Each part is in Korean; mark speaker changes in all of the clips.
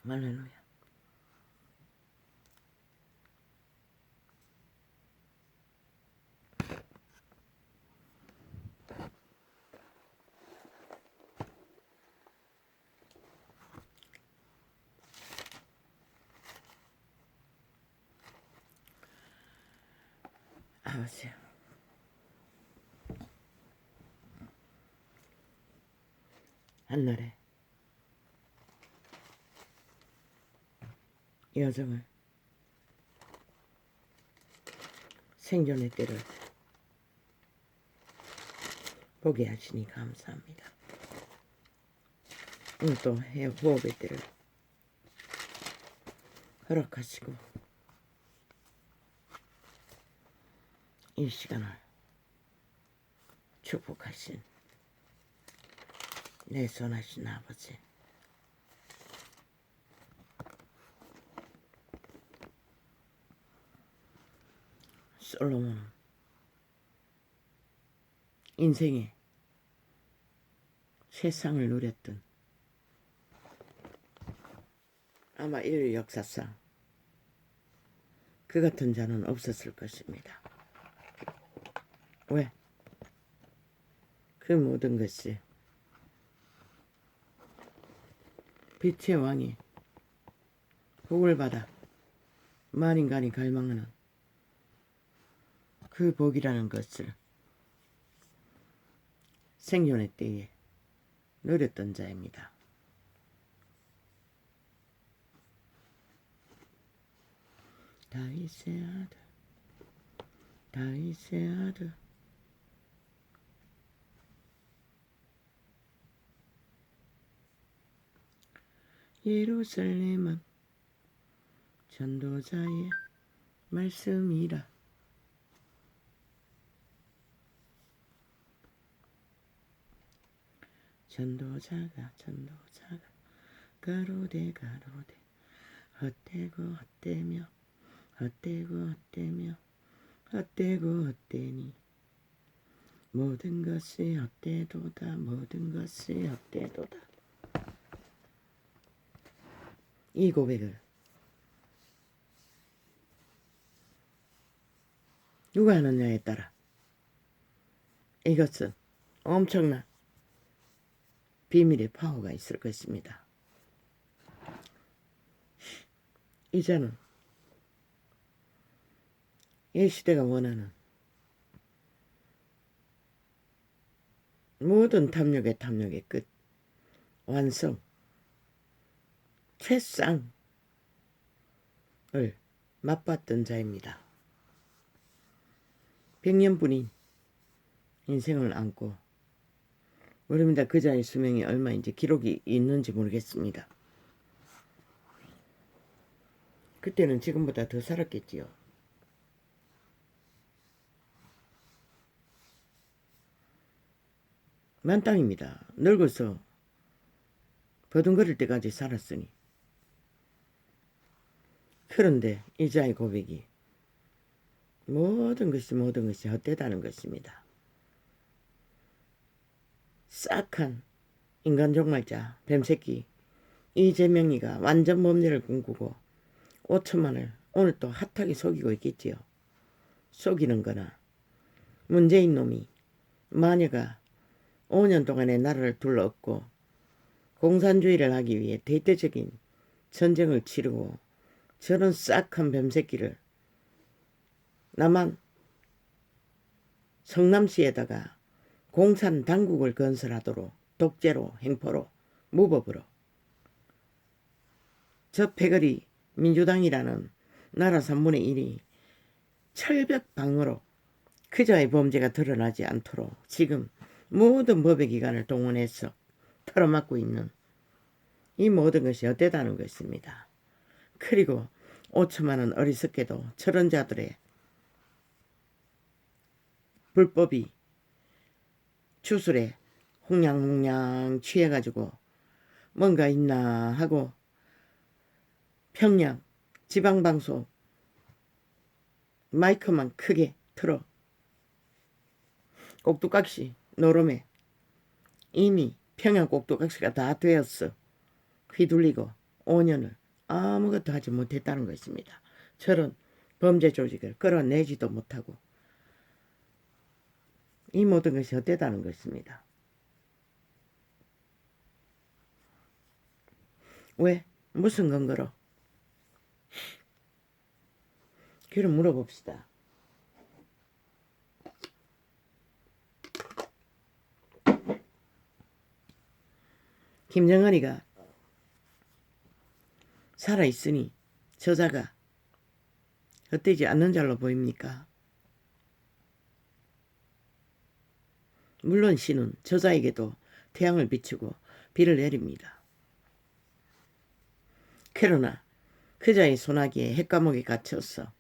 Speaker 1: 할렐루야. 아버지, 한날에 여정을 생존의 때를 보게 하시니 감사합니다. 오늘 또 호흡의 때를 허락하시고 이 시간을 축복하신 내 선하신 아버지, 솔로몬은 인생의 세상을 누렸던 아마 인류 역사상 그 같은 자는 없었을 것입니다. 왜? 그 모든 것이 빛의 왕이 복을 받아 만인간이 갈망하는 그 복이라는 것을 생존의 때에 누렸던 자입니다. 다윗의 아들, 다윗의 아들, 예루살렘은 전도자의 말씀이라. 전도자가 가로되 헛되고 헛되며 헛되니 모든 것이 헛되도다. 모든 것이 헛되도다. 이 고백을 누가 하느냐에 따라 이것은 엄청난 비밀의 파워가 있을 것입니다. 이제는 이 시대가 원하는 모든 탐욕의 끝, 완성, 최상을 맛봤던 자입니다. 100년뿐인 인생을 안고 모릅니다. 그 자의 수명이 얼마인지 기록이 있는지 모르겠습니다. 그때는 지금보다 더 살았겠지요. 만땅입니다. 늙어서 버둥거릴 때까지 살았으니. 그런데 이 자의 고백이 모든 것이 헛되다는 것입니다. 싹한 인간 종말자 뱀새끼 이재명이가 완전 범죄를 꿈꾸고 5천만을 오늘 또 핫하게 속이고 있겠지요. 속이는 거나 문재인 놈이 마녀가 5년 동안의 나라를 둘러엎고 공산주의를 하기 위해 대대적인 전쟁을 치르고 저런 싹한 뱀새끼를 남한 성남시에다가 공산 당국을 건설하도록 독재로 행포로 무법으로 저 패거리 민주당이라는 나라 3분의 1이 철벽방어로 그자의 범죄가 드러나지 않도록 지금 모든 법의 기관을 동원해서 털어막고 있는 이 모든 것이 헛되다는 것입니다. 그리고 5천만 원 어리석게도 저런 자들의 불법이 주술에 홍냥홍냥 취해가지고 뭔가 있나 하고 평양 지방방송 마이크만 크게 틀어 꼭두각시 노름에 이미 평양 꼭두각시가 다 되었어. 휘둘리고 5년을 아무것도 하지 못했다는 것입니다. 저런 범죄 조직을 끌어내지도 못하고 이 모든 것이 헛되다는 것입니다. 왜? 무슨 근거로? 그럼 물어봅시다. 김정은이가 살아있으니 저자가 헛되지 않는 자로 보입니까? 물론 신은 저자에게도 태양을 비추고 비를 내립니다. 그러나 그자의 소나기에 핵감옥에 갇혀서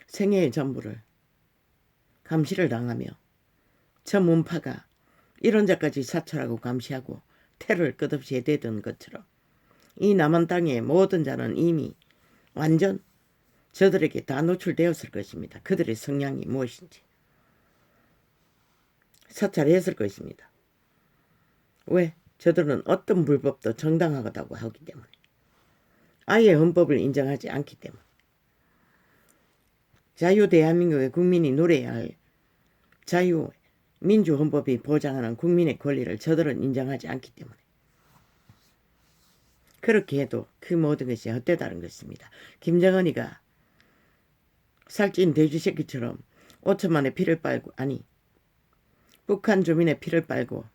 Speaker 1: 생애의 전부를 감시를 당하며 저 문파가 이런 자까지 사찰하고 감시하고 테러를 끝없이 해대던 것처럼 이 남한 땅의 모든 자는 이미 완전 저들에게 다 노출되었을 것입니다. 그들의 성향이 무엇인지 사찰했을 것입니다. 왜? 저들은 어떤 불법도 정당하다고 하기 때문에 아예 헌법을 인정하지 않기 때문에 자유 대한민국의 국민이 누려야 할 자유 민주헌법이 보장하는 국민의 권리를 저들은 인정하지 않기 때문에 그렇게 해도 그 모든 것이 헛되다는 것입니다. 김정은이가 살찐 돼지새끼처럼 5천만의 피를 빨고 아니 북한 주민의 피를 빨고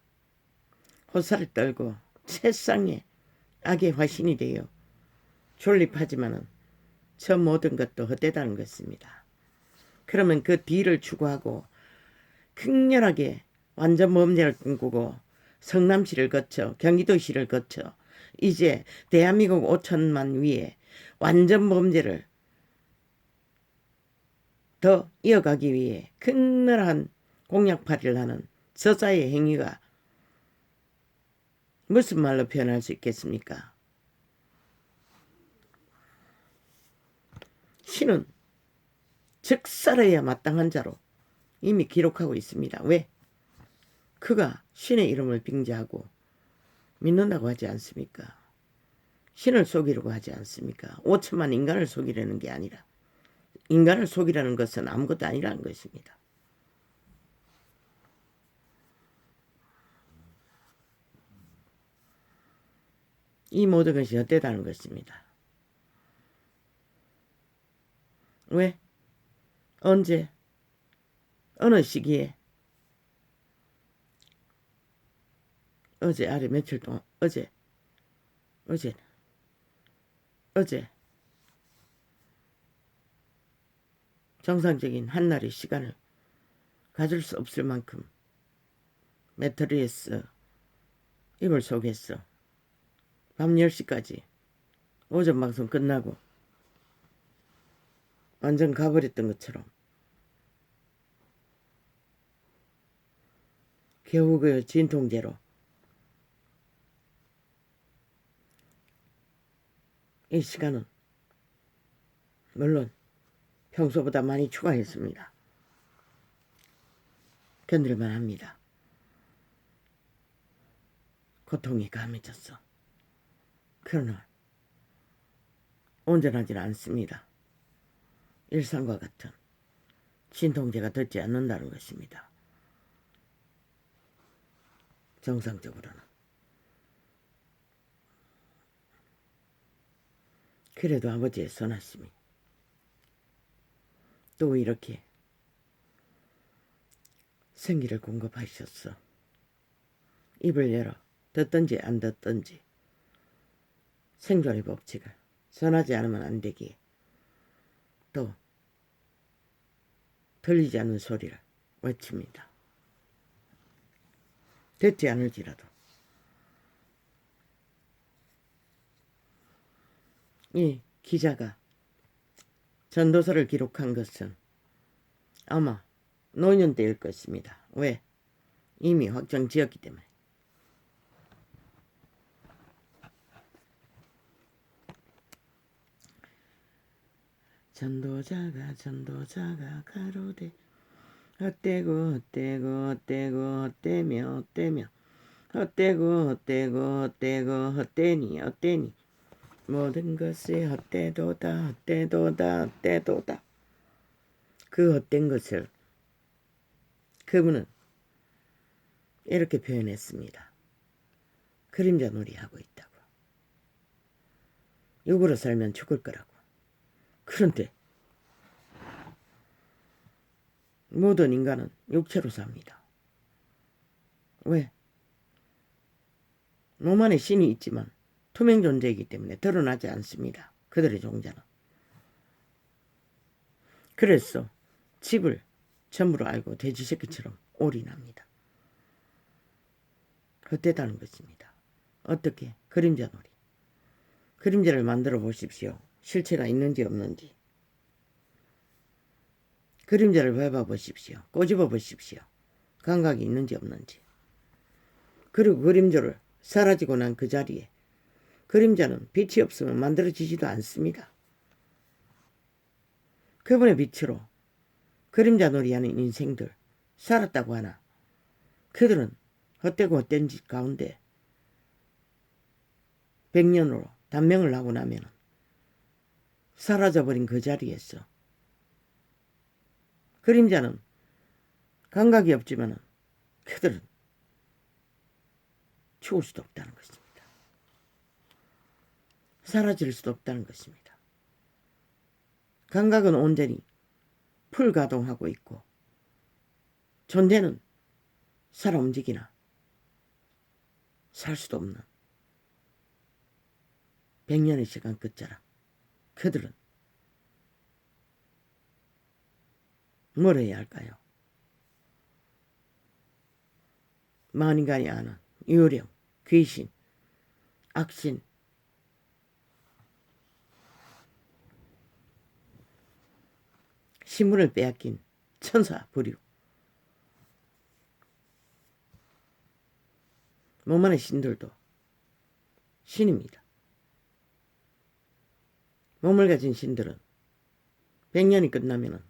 Speaker 1: 호사를 떨고 세상에 악의 화신이 되어 존립하지만은 저 모든 것도 헛되다는 것입니다. 그러면 그 뒤를 추구하고 극렬하게 완전 범죄를 꿈꾸고 성남시를 거쳐 경기도시를 거쳐 이제 대한민국 5천만 위에 완전 범죄를 더 이어가기 위해 극렬한 공약팔이를 하는 저자의 행위가 무슨 말로 표현할 수 있겠습니까? 신은 즉살해야 마땅한 자로 이미 기록하고 있습니다. 왜? 그가 신의 이름을 빙자하고 믿는다고 하지 않습니까? 신을 속이려고 하지 않습니까? 5천만 인간을 속이려는 게 아니라 인간을 속이라는 것은 아무것도 아니라는 것입니다. 이 모든 것이 헛되다는 것입니다. 왜? 언제? 어느 시기에? 어제 아래 며칠 동안 어제 정상적인 한나의 시간을 가질 수 없을 만큼 매트리에서 이불 속에서 밤 10시까지 오전 방송 끝나고 완전 가버렸던 것처럼 겨우 그 진통제로 이 시간은 물론 평소보다 많이 추가했습니다. 견딜만 합니다. 고통이 감해졌어. 그러나 온전하지는 않습니다. 일상과 같은 진통제가 듣지 않는다는 것입니다. 정상적으로는. 그래도 아버지의 선하심이 또 이렇게 생기를 공급하셨어. 입을 열어 듣든지 안 듣든지 생존의 법칙을 선하지 않으면 안 되기에 또 들리지 않는 소리를 외칩니다. 듣지 않을지라도 이 기자가 전도서를 기록한 것은 아마 노년 때일 것입니다. 왜? 이미 확정지었기 때문에. 전도자가 가로되 헛되고 헛되며 헛되고 헛되고 헛되고 헛되니 헛되니 모든 것이 헛되도다 헛되도다 헛되도다. 그 헛된 것을 그분은 이렇게 표현했습니다. 그림자 놀이하고 있다고. 육으로 살면 죽을 거라고. 그런데 모든 인간은 육체로 삽니다. 왜? 몸 안에 신이 있지만 투명 존재이기 때문에 드러나지 않습니다. 그들의 종자는. 그래서 집을 전부로 알고 돼지 새끼처럼 올인합니다. 헛되다는 것입니다. 어떻게? 그림자 놀이. 그림자를 만들어 보십시오. 실체가 있는지 없는지. 그림자를 밟아 보십시오. 꼬집어 보십시오. 감각이 있는지 없는지. 그리고 그림자를 사라지고 난 그 자리에 그림자는 빛이 없으면 만들어지지도 않습니다. 그분의 빛으로 그림자 놀이하는 인생들 살았다고 하나 그들은 헛되고 헛된 짓 가운데 100년으로 단명을 하고 나면 사라져버린 그 자리에서 그림자는 감각이 없지만 그들은 죽을 수도 없다는 것입니다. 사라질 수도 없다는 것입니다. 감각은 온전히 풀가동하고 있고 존재는 살아 움직이나 살 수도 없는 100년의 시간 끝자락. 그들은 뭘 해야 할까요? 만인간이 아는 유령, 귀신, 악신, 신분을 빼앗긴 천사 부류, 몸 안의 신들도 신입니다. 몸을 가진 신들은 100년이 끝나면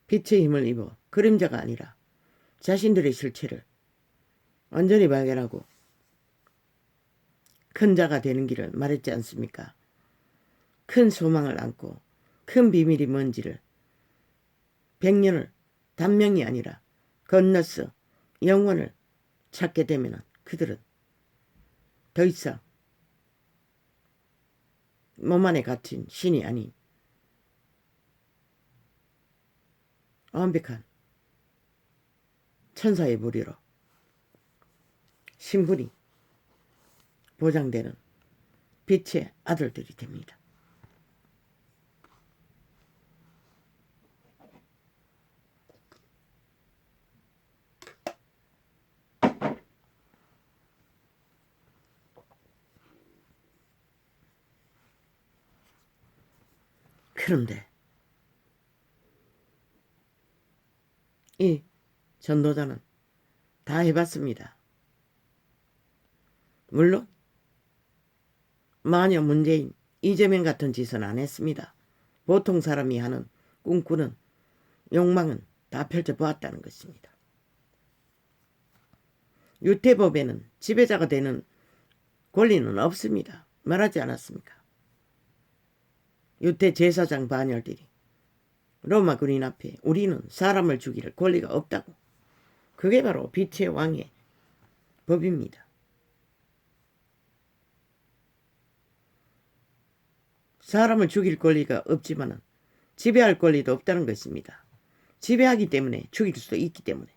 Speaker 1: 빛의 힘을 입어 그림자가 아니라 자신들의 실체를 완전히 발견하고 큰 자가 되는 길을 말했지 않습니까? 큰 소망을 안고 큰 비밀이 뭔지를 100년을 단명이 아니라 건너서 영원을 찾게 되면 그들은 더 이상 몸 안에 갇힌 신이 아닌 완벽한 천사의 부류로 신분이 보장되는 빛의 아들들이 됩니다. 그런데 이 전도자는 다 해봤습니다. 물론 마녀 문재인, 이재명 같은 짓은 안 했습니다. 보통 사람이 하는 꿈꾸는 욕망은 다 펼쳐보았다는 것입니다. 유태법에는 지배자가 되는 권리는 없습니다. 말하지 않았습니까? 유태 제사장 반열들이 로마 군인 앞에 우리는 사람을 죽일 권리가 없다고. 그게 바로 빛의 왕의 법입니다. 사람을 죽일 권리가 없지만 지배할 권리도 없다는 것입니다. 지배하기 때문에 죽일 수도 있기 때문에.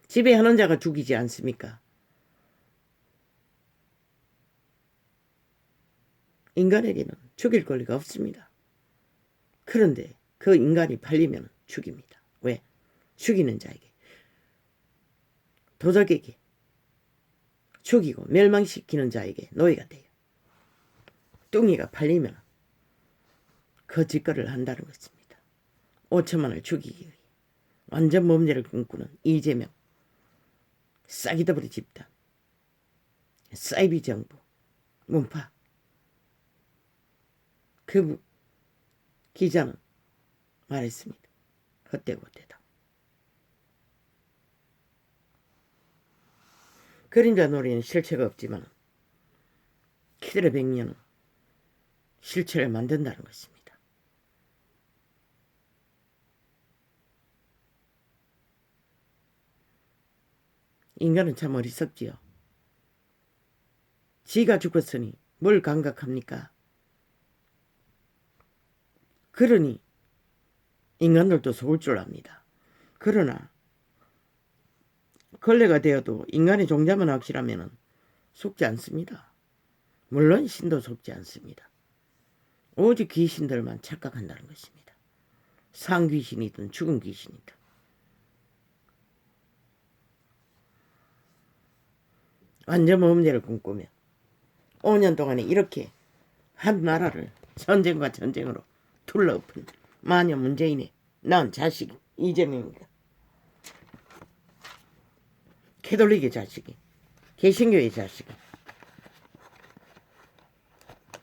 Speaker 1: 지배하는 자가 죽이지 않습니까? 인간에게는 죽일 권리가 없습니다. 그런데 그 인간이 팔리면 죽입니다. 왜? 죽이는 자에게, 도적에게, 죽이고 멸망시키는 자에게 노예가 돼요. 뚱이가 팔리면 그 짓거리를 한다는 것입니다. 5천만을 죽이기 위해 완전 범죄를 꿈꾸는 이재명, 싸기더블이 집단, 사이비 정부, 문파. 그 기자는 말했습니다. 헛되고 헛되다. 그림자 놀이는 실체가 없지만 키들의 백년은 실체를 만든다는 것입니다. 인간은 참 어리석지요. 지가 죽었으니 뭘 감각합니까? 그러니 인간들도 속을 줄 압니다. 그러나 걸레가 되어도 인간의 종자만 확실하면 속지 않습니다. 물론 신도 속지 않습니다. 오직 귀신들만 착각한다는 것입니다. 상귀신이든 죽은 귀신이든. 완전 범죄를 꿈꾸며 5년 동안에 이렇게 한 나라를 전쟁과 전쟁으로 둘러엎은 마녀 문재인의 낳은 자식 이재명입니다. 캐톨릭의 자식이, 개신교의 자식이.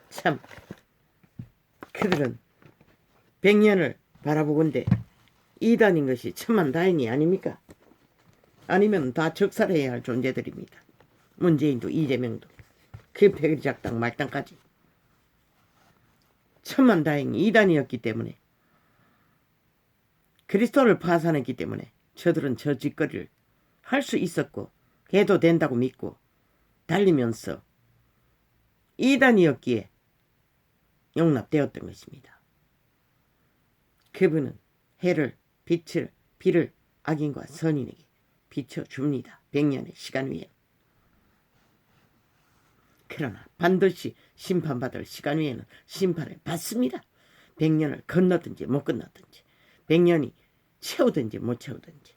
Speaker 1: 참 그들은 100년을 바라보건대 이단인 것이 천만다행이 아닙니까? 아니면 다 적살해야 할 존재들입니다. 문재인도 이재명도 그 백의작당 말당까지 천만다행히 이단이었기 때문에, 그리스도를 파산했기 때문에 저들은 저 짓거리를 할 수 있었고 해도 된다고 믿고 달리면서 이단이었기에 용납되었던 것입니다. 그분은 해를, 빛을, 비를 악인과 선인에게 비춰줍니다. 100년의 시간 위에. 그러나 반드시 심판받을 시간 위에는 심판을 받습니다. 100년을 건너든지 못 건너든지, 100년이 채우든지 못 채우든지.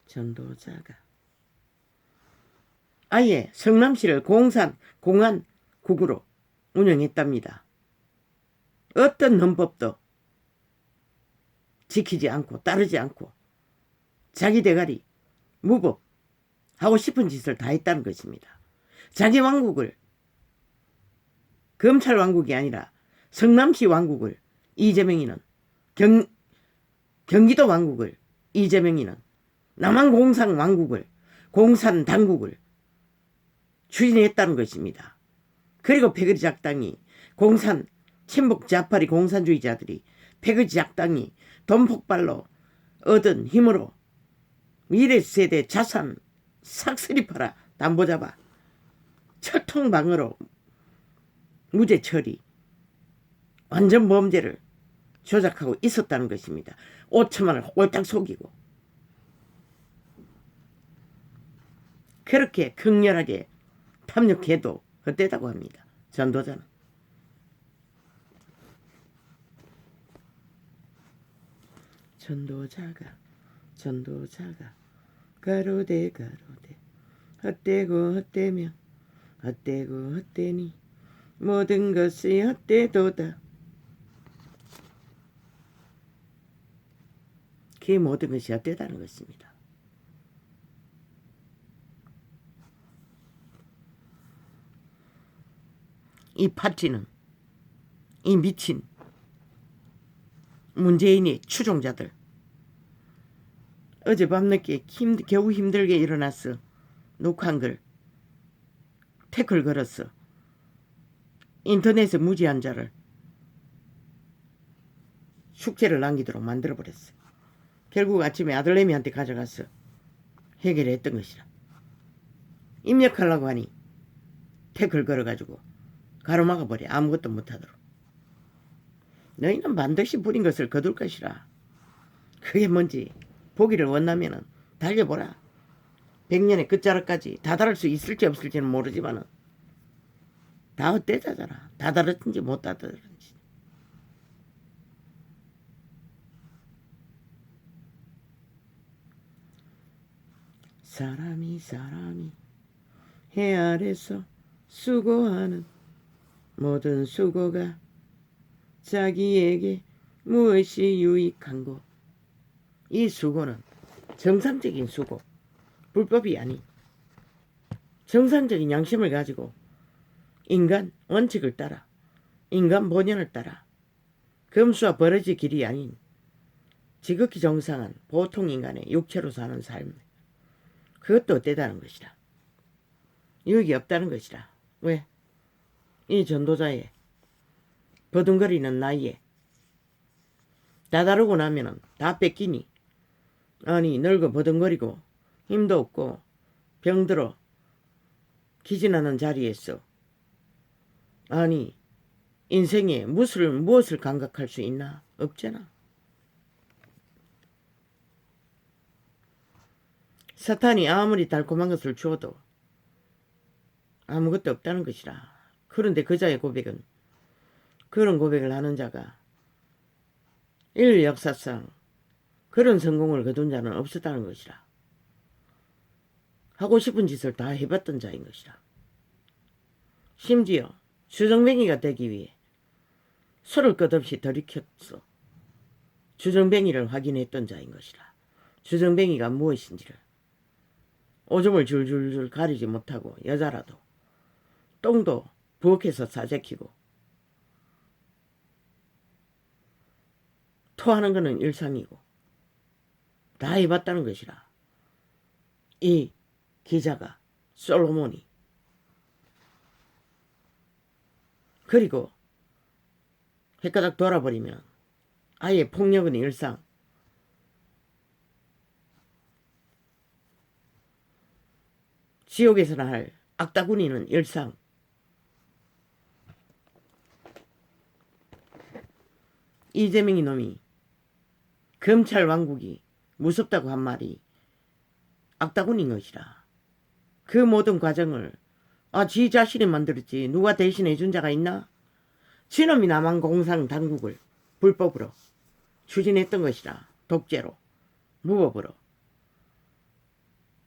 Speaker 1: 전도자가 아예 성남시를 공안국으로 운영했답니다. 어떤 헌법도 지키지 않고 따르지 않고 자기 대가리 무법 하고 싶은 짓을 다 했다는 것입니다. 자기 왕국을, 검찰 왕국이 아니라 성남시 왕국을 이재명이는, 경기도 왕국을 이재명이는, 남한공산 왕국을, 공산 당국을 추진했다는 것입니다. 그리고 패거리 작당이, 공산 친북 좌파리 공산주의자들이 패거리 작당이 돈 폭발로 얻은 힘으로 미래 세대 자산 싹쓸이 팔아 담보 잡아 철통방어로 무죄 처리, 완전 범죄를 조작하고 있었다는 것입니다. 5천만을 홀딱 속이고 그렇게 극렬하게 탐욕해도 헛되다고 합니다. 전도자는. 전도자가 가로되 헛되고 헛되며 헛되고 헛되니 모든 것이 헛되도다. 그 모든 것이 헛되다는 것입니다. 이 파티는 이 미친 문재인의 추종자들, 어제 밤늦게 겨우 힘들게 일어났어 녹화한 걸 태클 걸었어. 인터넷에 무지한 자를 숙제를 남기도록 만들어버렸어. 결국 아침에 아들내미한테 가져가서 해결했던 것이라. 입력하려고 하니 태클 걸어가지고 가로막아버려. 아무것도 못하도록. 너희는 반드시 부린 것을 거둘 것이라. 그게 뭔지 보기를 원하면 달려보라. 100년의 끝자락까지 다다를 수 있을지 없을지는 모르지만 다 헛되자잖아. 다다르든지 못 다다르든지. 사람이 해 아래서 수고하는 모든 수고가 자기에게 무엇이 유익한고. 이 수고는 정상적인 수고, 불법이 아닌 정상적인 양심을 가지고 인간 원칙을 따라, 인간 본연을 따라, 검수와 버러지 길이 아닌 지극히 정상한 보통 인간의 육체로 사는 삶, 그것도 어때다는 것이라. 유익이 없다는 것이라. 왜? 이 전도자의 버둥거리는 나이에 다 다르고 나면은 다 뺏기니, 아니 늙어 버둥거리고 힘도 없고 병들어 기진하는 자리에서 아니 인생에 무엇을 감각할 수 있나? 없잖아. 사탄이 아무리 달콤한 것을 주어도 아무것도 없다는 것이라. 그런데 그자의 고백은, 그런 고백을 하는 자가 인류 역사상 그런 성공을 거둔 자는 없었다는 것이라. 하고 싶은 짓을 다 해봤던 자인 것이라. 심지어 주정뱅이가 되기 위해 술을 끝없이 들이켰어 주정뱅이를 확인했던 자인 것이라. 주정뱅이가 무엇인지를 오줌을 줄줄줄 가리지 못하고 여자라도 똥도 부엌에서 사재키고 토하는 것은 일상이고 다 해봤다는 것이라. 이 기자가 솔로몬이. 그리고 헷가닥 돌아버리면 아예 폭력은 일상. 지옥에서나 할 악다구니는 일상. 이재명이 놈이 검찰 왕국이 무섭다고 한 말이 악다구니인 것이라. 그 모든 과정을 지 자신이 만들었지 누가 대신해 준 자가 있나? 지놈이 남한공산 당국을 불법으로 추진했던 것이라. 독재로, 무법으로.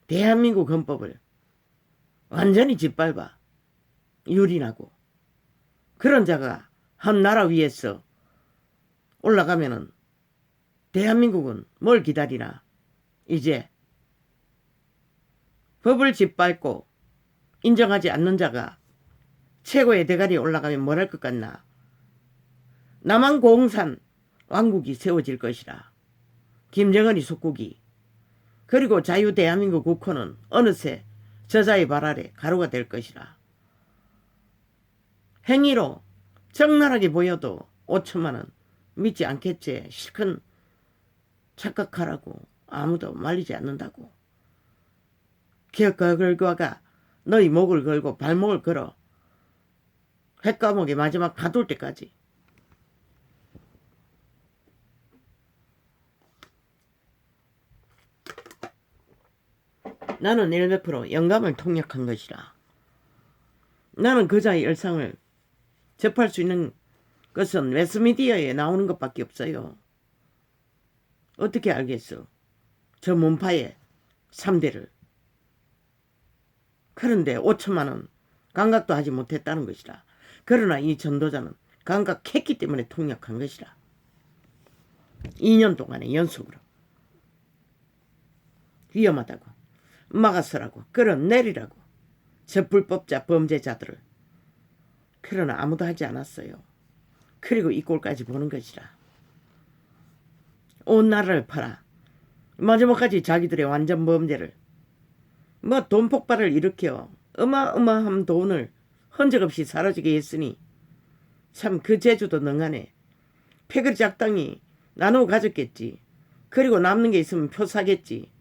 Speaker 1: 대한민국 헌법을 완전히 짓밟아 유린하고, 그런 자가 한 나라 위에서 올라가면은 대한민국은 뭘 기다리나? 이제 법을 짓밟고 인정하지 않는 자가 최고의 대가리에 올라가면 뭘 할 것 같나? 남한공산 왕국이 세워질 것이라. 김정은이 속국이. 그리고 자유대한민국 국호는 어느새 저자의 발 아래 가루가 될 것이라. 행위로 적나라하게 보여도 5천만 원 믿지 않겠지. 실컷 착각하라고. 아무도 말리지 않는다고. 기어가 걸과가 너희 목을 걸고 발목을 걸어 횟과목의 마지막 가둘 때까지. 나는 100% 영감을 통역한 것이라. 나는 그자의 일상을 접할 수 있는 것은 매스미디어에 나오는 것밖에 없어요. 어떻게 알겠어? 저 문파의 3대를. 그런데 5천만 원 감각도 하지 못했다는 것이라. 그러나 이 전도자는 감각했기 때문에 통역한 것이라. 2년 동안의 연속으로. 위험하다고, 막아서라고, 끌어내리라고, 저 불법자 범죄자들을. 그러나 아무도 하지 않았어요. 그리고 이 꼴까지 보는 것이라. 온 나라를 팔아 마지막까지 자기들의 완전 범죄를, 돈 폭발을 일으켜 어마어마한 돈을 흔적 없이 사라지게 했으니 참 그 재주도 능하네. 패거리 작당이 나누어 가졌겠지. 그리고 남는 게 있으면 표 사겠지.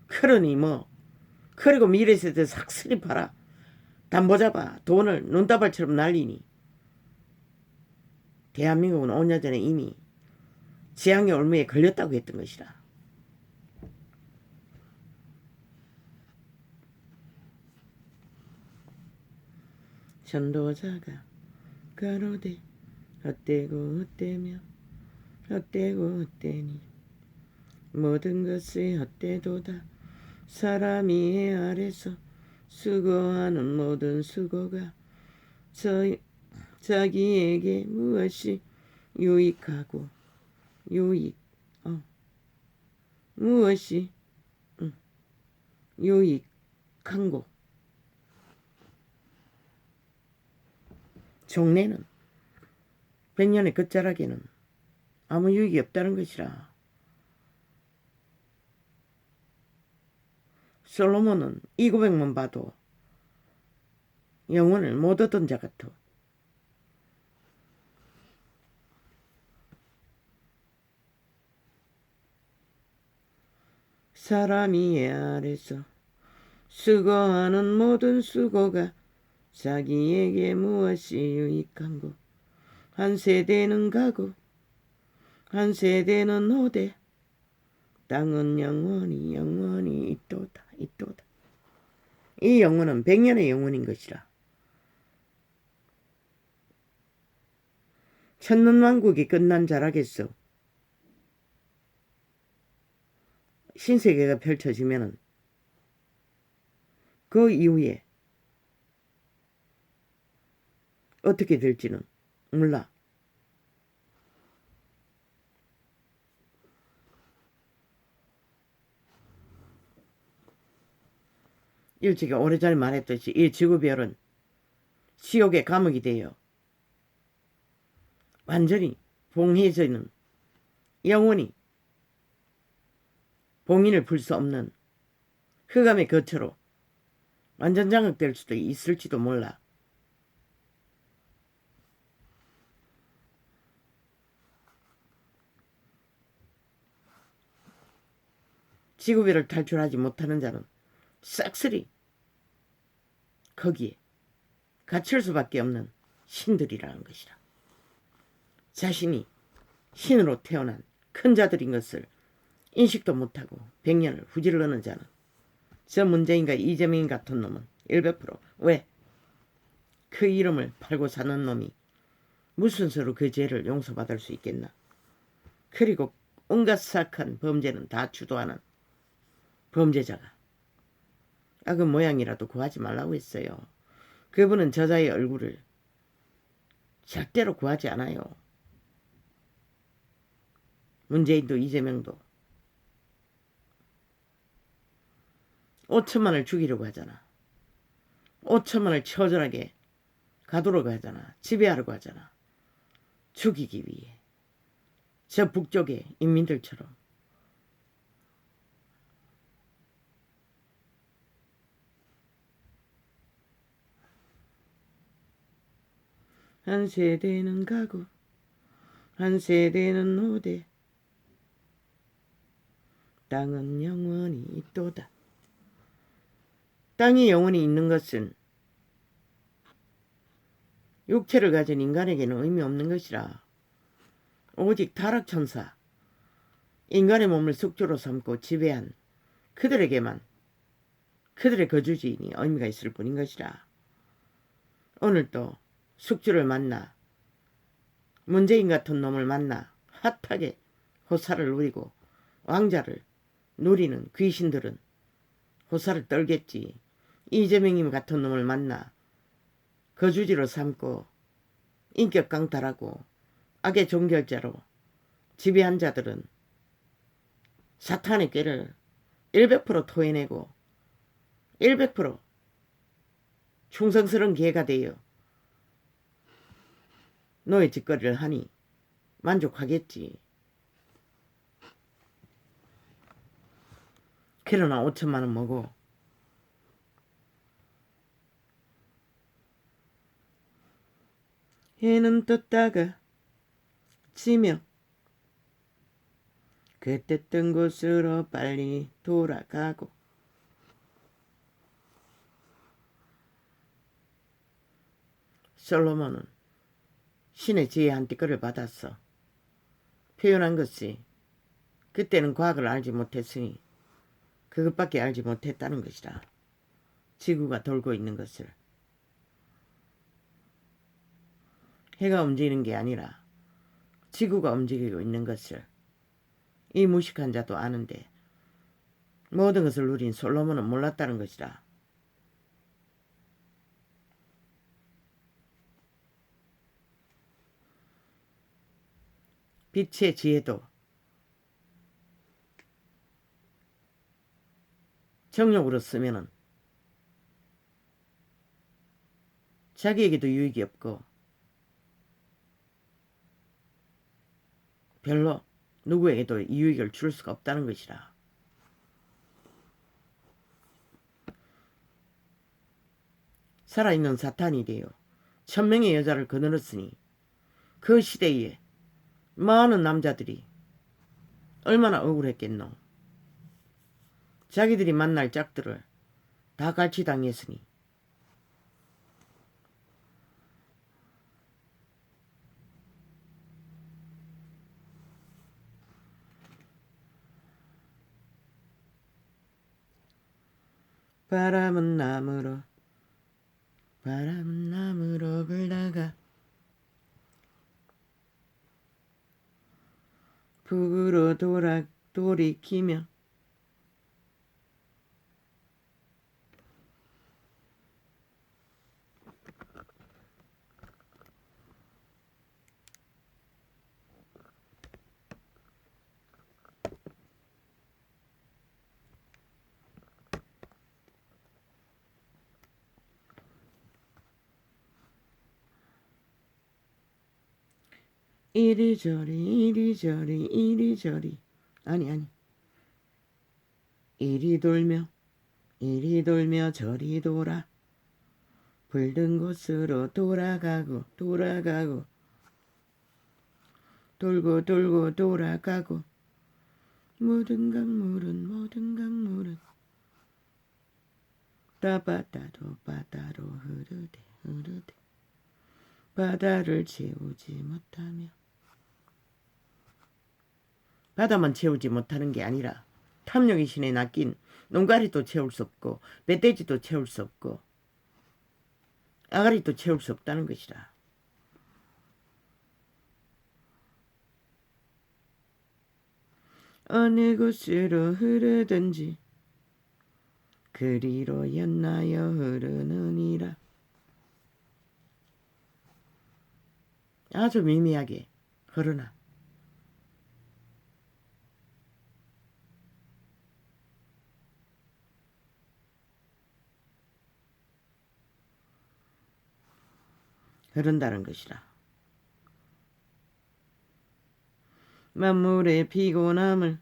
Speaker 1: 그러니 그리고 미래세대 삭슬이 팔아 담보 잡아 돈을 눈다발처럼 날리니 대한민국은 5년 전에 이미 재앙의 올무에 걸렸다고 했던 것이라. 전도자가 가로되 헛되고 헛되며 헛되고 헛되니 모든 것이 헛되도다. 사람이 해 아래서 수고하는 모든 수고가 자기에게 무엇이 유익하고 무엇이 유익한고. 종래는 100년의 끝자락에는 아무 유익이 없다는 것이라. 솔로몬은 이 고백만 봐도 영혼을 못 얻은 자 같아. 사람이 애 아래서 수고하는 모든 수고가 자기에게 무엇이 유익한고. 한 세대는 가고 한 세대는 오되 땅은 영원히 있도다. 이 영혼은 100년의 영혼인 것이라. 천년왕국이 끝난 자라겠어. 신세계가 펼쳐지면은 그 이후에 어떻게 될지는 몰라. 일찍이 오래전에 말했듯이 이 지구별은 지옥의 감옥이 되어 완전히 봉해져는 영원히 봉인을 풀 수 없는 흑암의 거처로 완전 장악될 수도 있을지도 몰라. 지구별을 탈출하지 못하는 자는 싹쓸이 거기에 갇힐 수밖에 없는 신들이라는 것이라. 자신이 신으로 태어난 큰 자들인 것을 인식도 못하고 100년을 후질르는 자는 저 문재인과 이재명 같은 놈은 100% 왜? 그 이름을 팔고 사는 놈이 무슨 수로 그 죄를 용서받을 수 있겠나. 그리고 온갖 사악한 범죄는 다 주도하는 범죄자가 악은 모양이라도 구하지 말라고 했어요. 그분은 저자의 얼굴을 절대로 구하지 않아요. 문재인도 이재명도 5천만을 죽이려고 하잖아. 5천만을 처절하게 가두려고 하잖아. 지배하려고 하잖아. 죽이기 위해. 저 북쪽의 인민들처럼. 한 세대는 가고 한 세대는 오되 땅은 영원히 있도다. 땅이 영원히 있는 것은 육체를 가진 인간에게는 의미 없는 것이라. 오직 타락천사, 인간의 몸을 숙주로 삼고 지배한 그들에게만 그들의 거주지인이 의미가 있을 뿐인 것이라. 오늘 또 숙주를 만나 문재인 같은 놈을 만나 핫하게 호사를 누리고 왕자를 누리는 귀신들은 호사를 떨겠지. 이재명님 같은 놈을 만나 거주지로 삼고 인격 강탈하고 악의 종결자로 지배한 자들은 사탄의 꾀를 100% 토해내고 100% 충성스러운 개가 되어 노예 짓거리를 하니 만족하겠지. 그러나 5천만 원 뭐고. 해는 떴다가 지며 그때 뜬 곳으로 빨리 돌아가고. 솔로몬은 신의 지혜 한 띠끌을 받았어. 표현한 것이 그때는 과학을 알지 못했으니 그것밖에 알지 못했다는 것이라. 지구가 돌고 있는 것을. 해가 움직이는 게 아니라 지구가 움직이고 있는 것을 이 무식한 자도 아는데 모든 것을 누린 솔로몬은 몰랐다는 것이라. 빛의 지혜도 정욕으로 쓰면은 자기에게도 유익이 없고 별로 누구에게도 유익을 줄 수가 없다는 것이라. 살아있는 사탄이 되어 1000명의 여자를 거느렸으니 그 시대에 많은 남자들이 얼마나 억울했겠노. 자기들이 만날 짝들을 다 갈취당했으니. 바람은 나무로 불다가 북으로 돌이키며 이리저리 아니 이리 돌며 저리 돌아 불든 곳으로 돌아가고 돌고 돌아가고 모든 강물은 다 바다로 흐르되 바다를 채우지 못하며. 바다만 채우지 못하는 게 아니라 탐욕의 신에 낚인 농가리도 채울 수 없고 멧돼지도 채울 수 없고 아가리도 채울 수 없다는 것이라. 어느 곳으로 흐르든지 그리로 연나여 흐르느니라. 아주 미미하게 흐르나 흐른다는 것이라. 만물의 피곤함을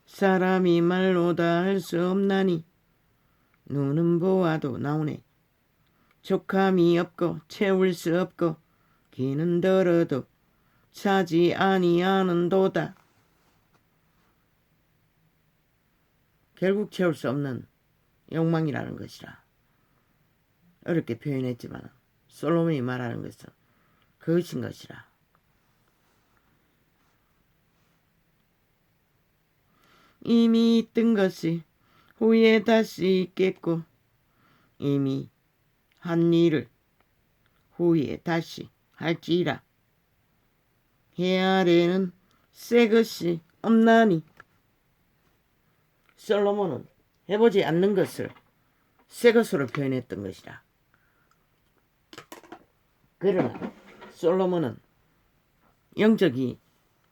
Speaker 1: 사람이 말로 다 할 수 없나니 눈은 보아도 나오네. 족함이 없고 채울 수 없고 귀는 들어도 차지 아니하는도다. 결국 채울 수 없는 욕망이라는 것이라. 어렵게 표현했지만 솔로몬이 말하는 것은 그것인 것이라. 이미 있던 것이 후에 다시 있겠고 이미 한 일을 후에 다시 할지라. 해 아래는 새 것이 없나니. 솔로몬은 해보지 않는 것을 새 것으로 표현했던 것이라. 그러나 솔로몬은 영적이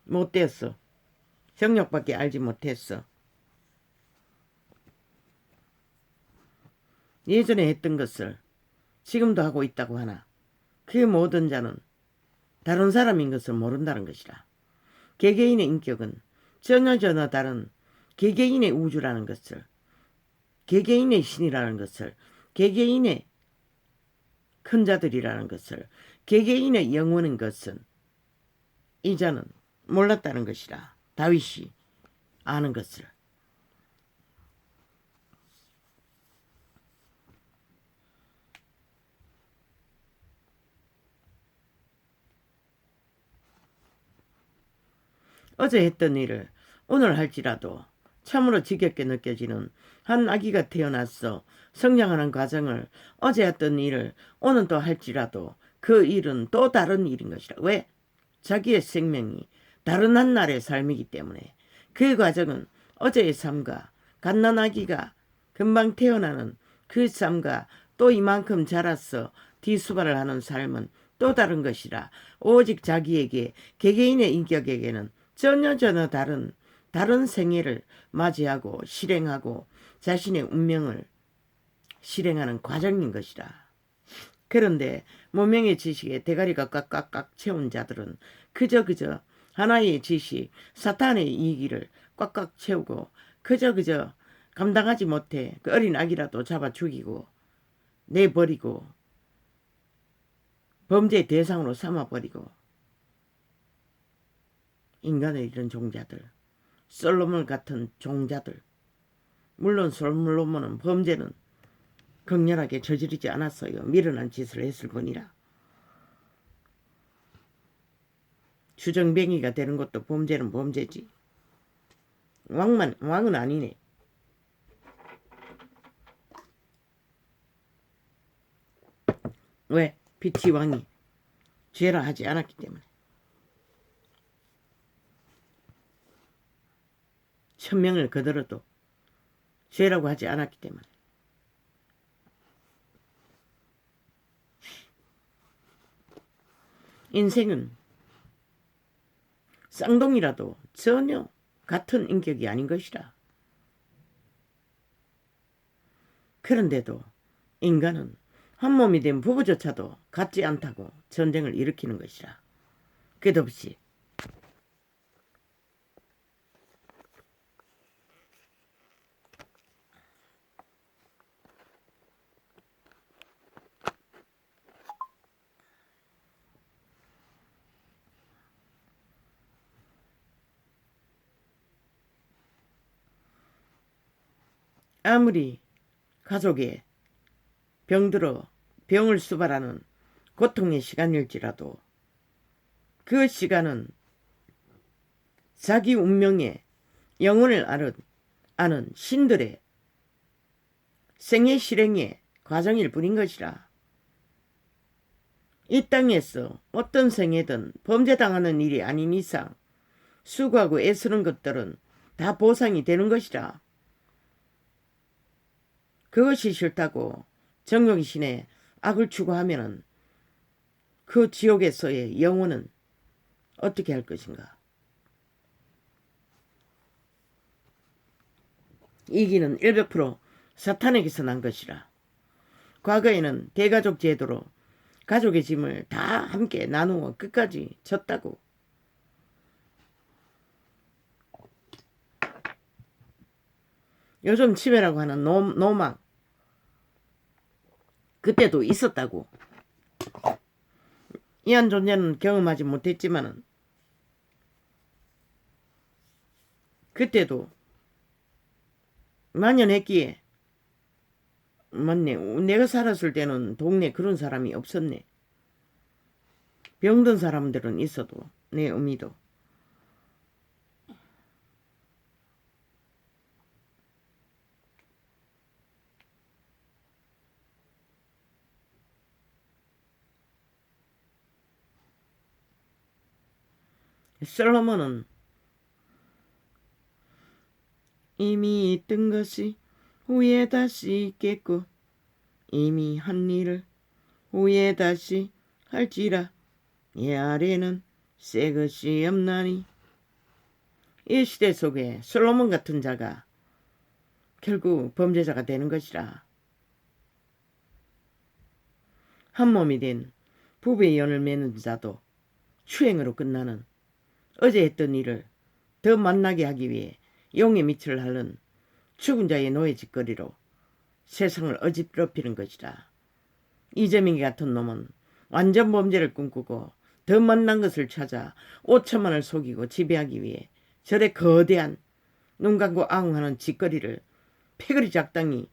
Speaker 1: 못되었어. 정욕밖에 알지 못했어. 예전에 했던 것을 지금도 하고 있다고 하나 그 모든 자는 다른 사람인 것을 모른다는 것이라. 개개인의 인격은 전혀 다른 개개인의 우주라는 것을, 개개인의 신이라는 것을, 개개인의 큰 자들이라는 것을, 개개인의 영혼인 것은 이 자는 몰랐다는 것이라. 다윗이 아는 것을. 어제 했던 일을 오늘 할지라도 참으로 지겹게 느껴지는 한 아기가 태어났어 성장하는 과정을 어제 했던 일을 오늘 또 할지라도 그 일은 또 다른 일인 것이라. 왜? 자기의 생명이 다른 한 날의 삶이기 때문에 그 과정은 어제의 삶과 갓난아기가 금방 태어나는 그 삶과 또 이만큼 자라서 뒤수발을 하는 삶은 또 다른 것이라. 오직 자기에게 개개인의 인격에게는 전혀 다른 생애를 맞이하고 실행하고 자신의 운명을 실행하는 과정인 것이라. 그런데 문명의 지식에 대가리가 꽉꽉꽉 채운 자들은 그저 하나의 지식, 사탄의 이기를 꽉꽉 채우고 그저 감당하지 못해 그 어린 아기라도 잡아 죽이고 내버리고 범죄의 대상으로 삼아버리고 인간의 이런 종자들, 솔로몬 같은 종자들, 물론 솔로몬은 범죄는 극렬하게 저지르지 않았어요. 미련한 짓을 했을 뿐이라. 주정뱅이가 되는 것도 범죄는 범죄지. 왕은 아니네. 왜? 빛이 왕이 죄라 하지 않았기 때문에. 천명을 거들어도 죄라고 하지 않았기 때문에. 인생은 쌍둥이라도 전혀 같은 인격이 아닌 것이라. 그런데도 인간은 한 몸이 된 부부조차도 같지 않다고 전쟁을 일으키는 것이라. 끝없이 아무리 가족에 병들어 병을 수발하는 고통의 시간일지라도 그 시간은 자기 운명의 영혼을 아는 신들의 생애 실행의 과정일 뿐인 것이라. 이 땅에서 어떤 생애든 범죄당하는 일이 아닌 이상 수고하고 애쓰는 것들은 다 보상이 되는 것이라. 그것이 싫다고 정욕의 신에 악을 추구하면은 그 지옥에서의 영혼은 어떻게 할 것인가? 이기는 100% 사탄에게서 난 것이라. 과거에는 대가족 제도로 가족의 짐을 다 함께 나누어 끝까지 졌다고. 요즘 치매라고 하는 노망 그때도 있었다고. 이한 존재는 경험하지 못했지만은 그때도 만연했기에 맞네. 내가 살았을 때는 동네 그런 사람이 없었네. 병든 사람들은 있어도 내 어미도. 솔로몬은 이미 있던 것이 후에 다시 있겠고 이미 한 일을 후에 다시 할지라 이 아래는 새 것이 없나니. 이 시대 속에 솔로몬 같은 자가 결국 범죄자가 되는 것이라. 한 몸이 된 부부의 연을 맺는 자도 추행으로 끝나는 어제 했던 일을 더 만나게 하기 위해 용의 밑을 핥는 죽은 자의 노예 짓거리로 세상을 어지럽히는 것이라. 이재명이 같은 놈은 완전 범죄를 꿈꾸고 더 만난 것을 찾아 5천만을 속이고 지배하기 위해 저래 거대한 눈 감고 아웅하는 짓거리를 패거리 작당이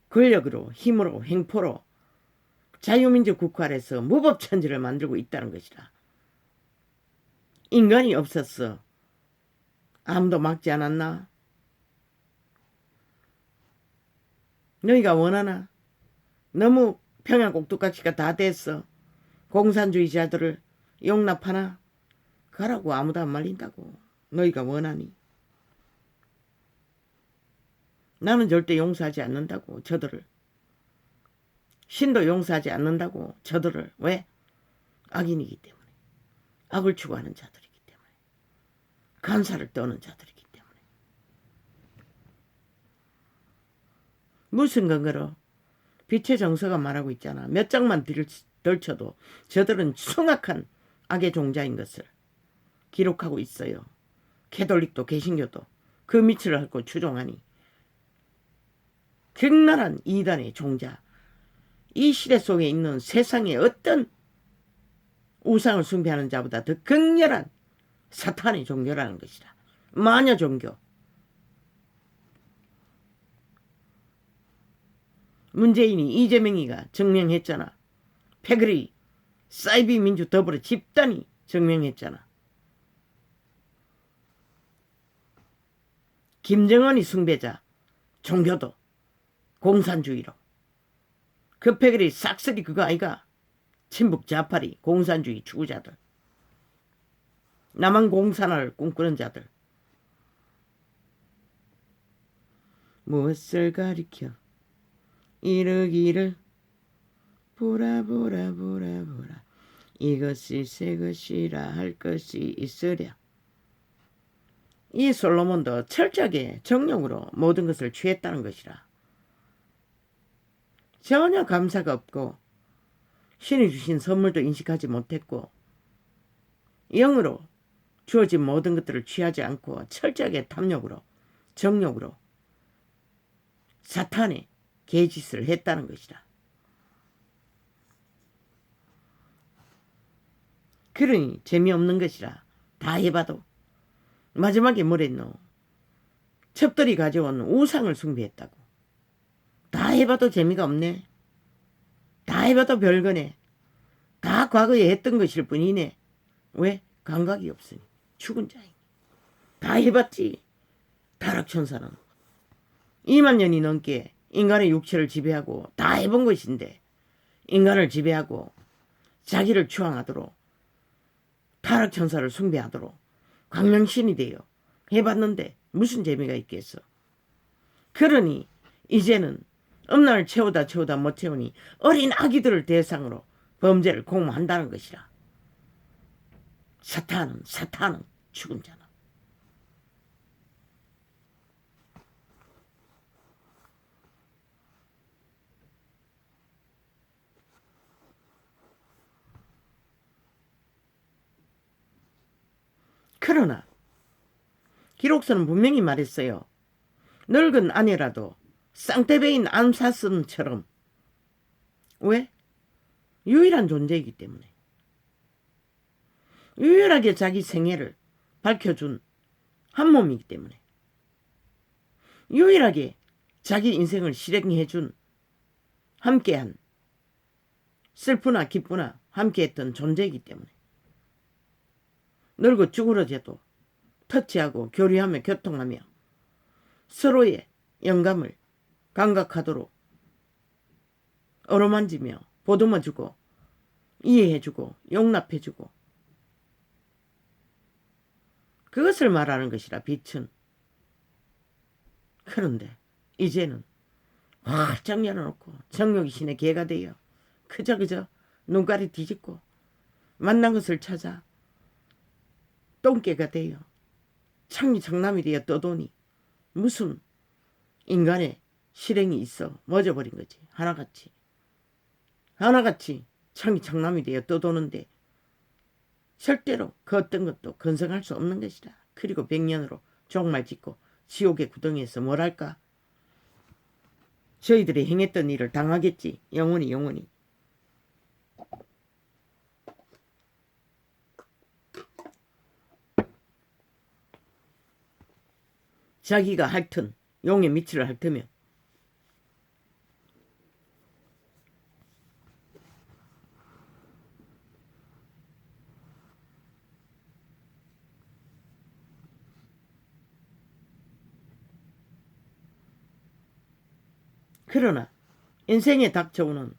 Speaker 1: 권력으로 힘으로 횡포로 자유민주 국가 아래서 무법천지를 만들고 있다는 것이라. 인간이 없었어. 아무도 막지 않았나? 너희가 원하나? 너무 평양 꼭두각시가 다 됐어. 공산주의자들을 용납하나? 가라고 아무도 안 말린다고. 너희가 원하니? 나는 절대 용서하지 않는다고 저들을. 신도 용서하지 않는다고 저들을. 왜? 악인이기 때문에. 악을 추구하는 자들이기 때문에. 간사를 떠는 자들이기 때문에. 무슨 근거로? 빛의 정서가 말하고 있잖아. 몇 장만 덜쳐도 저들은 숭악한 악의 종자인 것을 기록하고 있어요. 캐톨릭도 개신교도 그 밑을 핥고 추종하니 극렬한 이단의 종자. 이 시대 속에 있는 세상의 어떤 우상을 숭배하는 자보다 더 극렬한 사탄의 종교라는 것이다. 마녀 종교. 문재인이 이재명이가 증명했잖아. 패거리 사이비 민주 더불어 집단이 증명했잖아. 김정은이 숭배자 종교도 공산주의로. 그 패거리 싹쓸이 그거 아이가. 친북 좌파리 공산주의 추구자들. 남한 공산화를 꿈꾸는 자들. 무엇을 가리켜 이르기를 보라 보라 보라 보라 이것이 새 것이라 할 것이 있으랴. 이 솔로몬도 철저하게 정욕으로 모든 것을 취했다는 것이라. 전혀 감사가 없고 신이 주신 선물도 인식하지 못했고 영으로 주어진 모든 것들을 취하지 않고 철저하게 탐욕으로 정욕으로 사탄의 계짓을 했다는 것이다. 그러니 재미없는 것이라. 다 해봐도. 마지막에 뭐랬노? 첩들이 가져온 우상을 숭배했다고. 다 해봐도 재미가 없네. 다 해봐도 별거네. 다 과거에 했던 것일 뿐이네. 왜? 감각이 없으니. 죽은 자이니. 다 해봤지. 타락천사는 2만 년이 넘게 인간의 육체를 지배하고 다 해본 것인데 인간을 지배하고 자기를 추앙하도록 타락천사를 숭배하도록 광명신이 되어 해봤는데 무슨 재미가 있겠어. 그러니 이제는 엄난을 채우다 못 채우니 어린 아기들을 대상으로 범죄를 공모한다는 것이라. 사탄은 죽은 자는. 그러나 기록서는 분명히 말했어요. 늙은 아내라도 쌍떼배인 암사슴처럼. 왜? 유일한 존재이기 때문에. 유일하게 자기 생애를 밝혀준 한 몸이기 때문에. 유일하게 자기 인생을 실행해준 함께한 슬프나 기쁘나 함께했던 존재이기 때문에. 늙어 쭈그러져도 터치하고 교류하며 교통하며 서로의 영감을 감각하도록 어루만지며 보듬어주고 이해해주고 용납해주고 그것을 말하는 것이라 빛은. 그런데 이제는 활짝 열어놓고 정욕이 신의 개가 되어 그저 눈깔이 뒤집고 만난 것을 찾아 똥개가 되어 창남이 되어 떠도니 무슨 인간의 실행이 있어 멎어버린 거지. 하나같이 창남이 되어 떠도는데 절대로 그 어떤 것도 건성할 수 없는 것이다. 그리고 100년으로 종말 짓고 지옥의 구덩이에서 뭘 할까? 저희들이 행했던 일을 당하겠지. 영원히. 자기가 핥은 용의 밑을 핥으며 그러나 인생에 닥쳐오는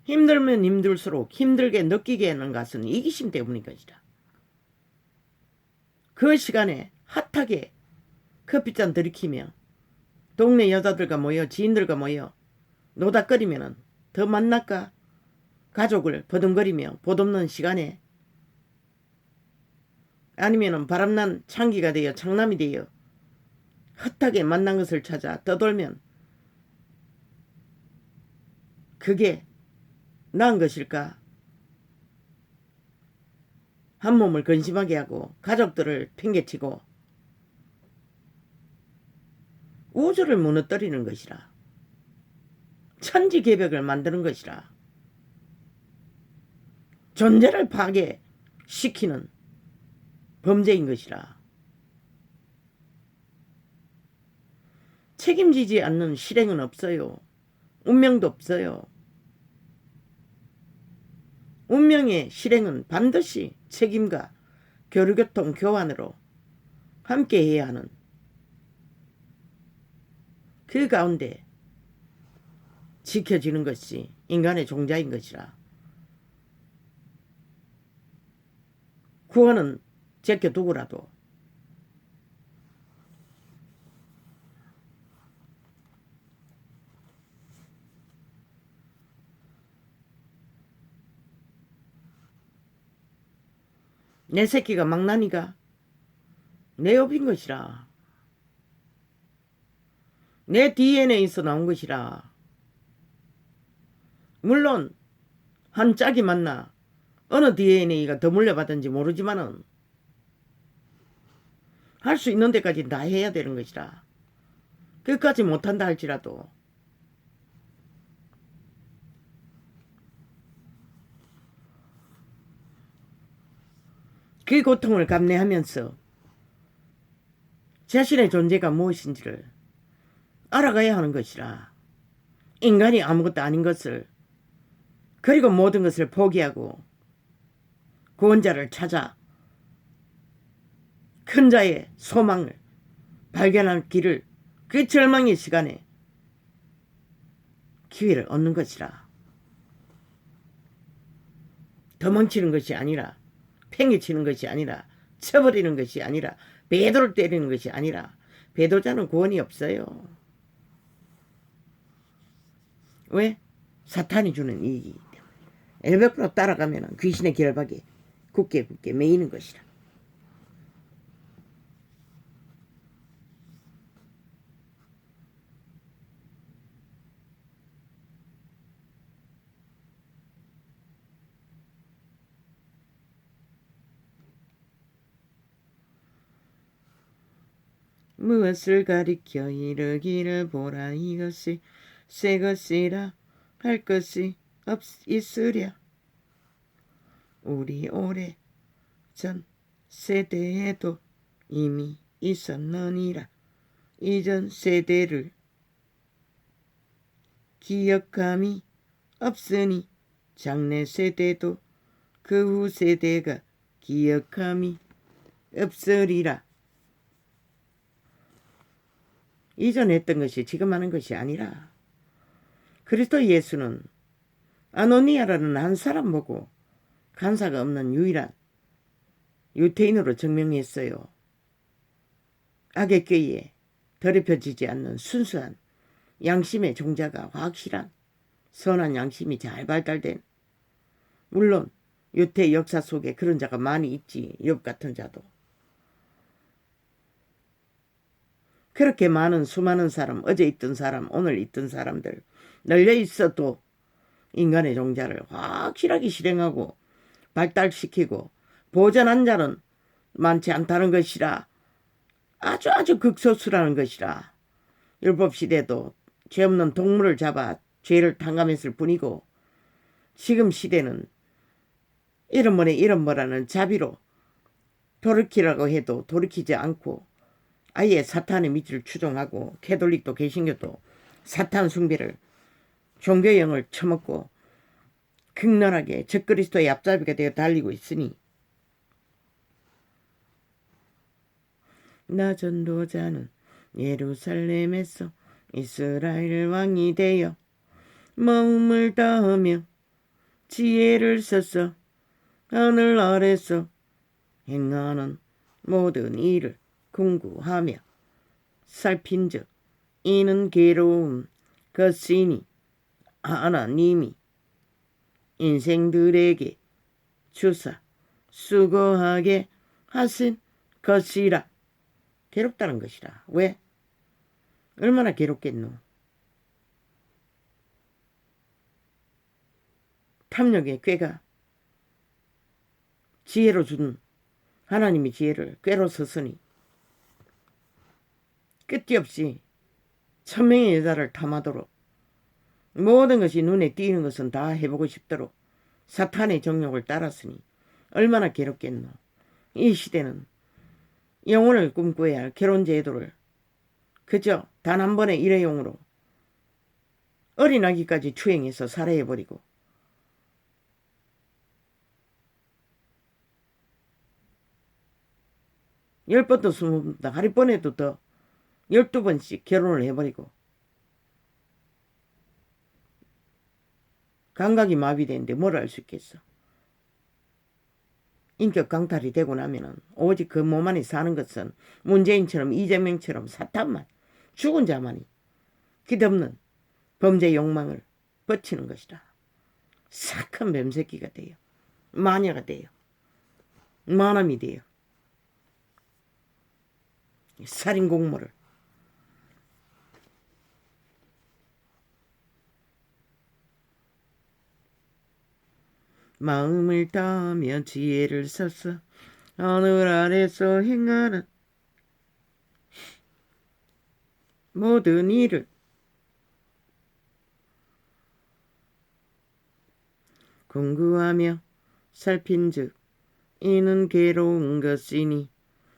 Speaker 1: 힘들면 힘들수록 힘들게 느끼게 하는 것은 이기심 때문인 것이다. 그 시간에 핫하게 커피잔 들이키며 동네 여자들과 모여 지인들과 모여 노닥거리면 더 만날까? 가족을 버둥거리며 보듬는 시간에 아니면 바람난 창기가 되어 창남이 되어 헛하게 만난 것을 찾아 떠돌면 그게 나은 것일까? 한 몸을 근심하게 하고 가족들을 팽개치고 우주를 무너뜨리는 것이라. 천지개벽을 만드는 것이라. 존재를 파괴시키는 범죄인 것이라. 책임지지 않는 실행은 없어요. 운명도 없어요. 운명의 실행은 반드시 책임과 교류교통 교환으로 함께 해야 하는 그 가운데 지켜지는 것이 인간의 종자인 것이라. 구원은 제껴두고라도 내 새끼가 망나니가 내 업인 것이라. 내 DNA에서 나온 것이라. 물론 한 짝이 만나 어느 DNA가 더 물려받은지 모르지만은 할 수 있는 데까지 다 해야 되는 것이라. 끝까지 못한다 할지라도 그 고통을 감내하면서 자신의 존재가 무엇인지를 알아가야 하는 것이라. 인간이 아무것도 아닌 것을, 그리고 모든 것을 포기하고 구원자를 찾아 큰 자의 소망을 발견할 길을, 그 절망의 시간에 기회를 얻는 것이라. 도망치는 것이 아니라, 팽개치는 것이 아니라, 쳐버리는 것이 아니라, 배도를 때리는 것이 아니라. 배도자는 구원이 없어요. 왜? 사탄이 주는 이익이기 때문에. 엘베프로 따라가면 귀신의 결박에 굳게 매이는 것이라. 무엇을 가리켜 이르기를 보라. 이것이 새 것이라 할 것이 있으랴. 우리 오래 전 세대에도 이미 있었느니라. 이전 세대를 기억함이 없으니 장래 세대도 그 후 세대가 기억함이 없으리라. 이전 했던 것이 지금 하는 것이 아니라, 그리스도 예수는 아노니아라는 한 사람 보고 간사가 없는 유일한 유태인으로 증명했어요. 악의 꾀에 더럽혀지지 않는 순수한 양심의 종자가 확실한 선한 양심이 잘 발달된, 물론 유태 역사 속에 그런 자가 많이 있지. 욥 같은 자도. 그렇게 많은 수많은 사람, 어제 있던 사람, 오늘 있던 사람들 널려 있어도 인간의 종자를 확실하게 실행하고 발달시키고 보존한 자는 많지 않다는 것이라. 아주 극소수라는 것이라. 율법시대도 죄 없는 동물을 잡아 죄를 탕감했을 뿐이고, 지금 시대는 이런 뭐라는 자비로 돌이키라고 해도 돌이키지 않고 아예 사탄의 밑을 추종하고, 캐톨릭도 개신교도 사탄 숭배를 종교형을 처먹고 극렬하게 적그리스도의 앞잡이가 되어 달리고 있으니, 나 전도자는 예루살렘에서 이스라엘 왕이 되어 마음을 다하며 지혜를 써서 하늘 아래서 행하는 모든 일을 궁구하며 살핀즉 이는 괴로운 것이니 하나님이 인생들에게 주사 수고하게 하신 것이라. 괴롭다는 것이라. 왜? 얼마나 괴롭겠노. 탐욕의 꾀가 지혜로 준 하나님이 지혜를 꾀로 썼으니 끝이 없이 천명의 여자를 탐하도록, 모든 것이 눈에 띄는 것은 다 해보고 싶도록 사탄의 정욕을 따랐으니 얼마나 괴롭겠노. 이 시대는 영혼을 꿈꿔야 할 결혼 제도를 그저 단 한 번의 일회용으로 어린아기까지 추행해서 살해해버리고 열 번도 스무 번도 한 번에도 더 12번씩 결혼을 해버리고 감각이 마비되는데 뭘 알 수 있겠어. 인격 강탈이 되고 나면은 오직 그 몸 안에 사는 것은 문재인처럼 이재명처럼 사탄만 죽은 자만이 끝없는 범죄 욕망을 버티는 것이다. 사악한 뱀새끼가 돼요. 마녀가 돼요. 마남이 돼요. 살인 공모를. 마음을 다하며 지혜를 써서 하늘 아래서 행하는 모든 일을 공부하며 살핀즉 이는 괴로운 것이니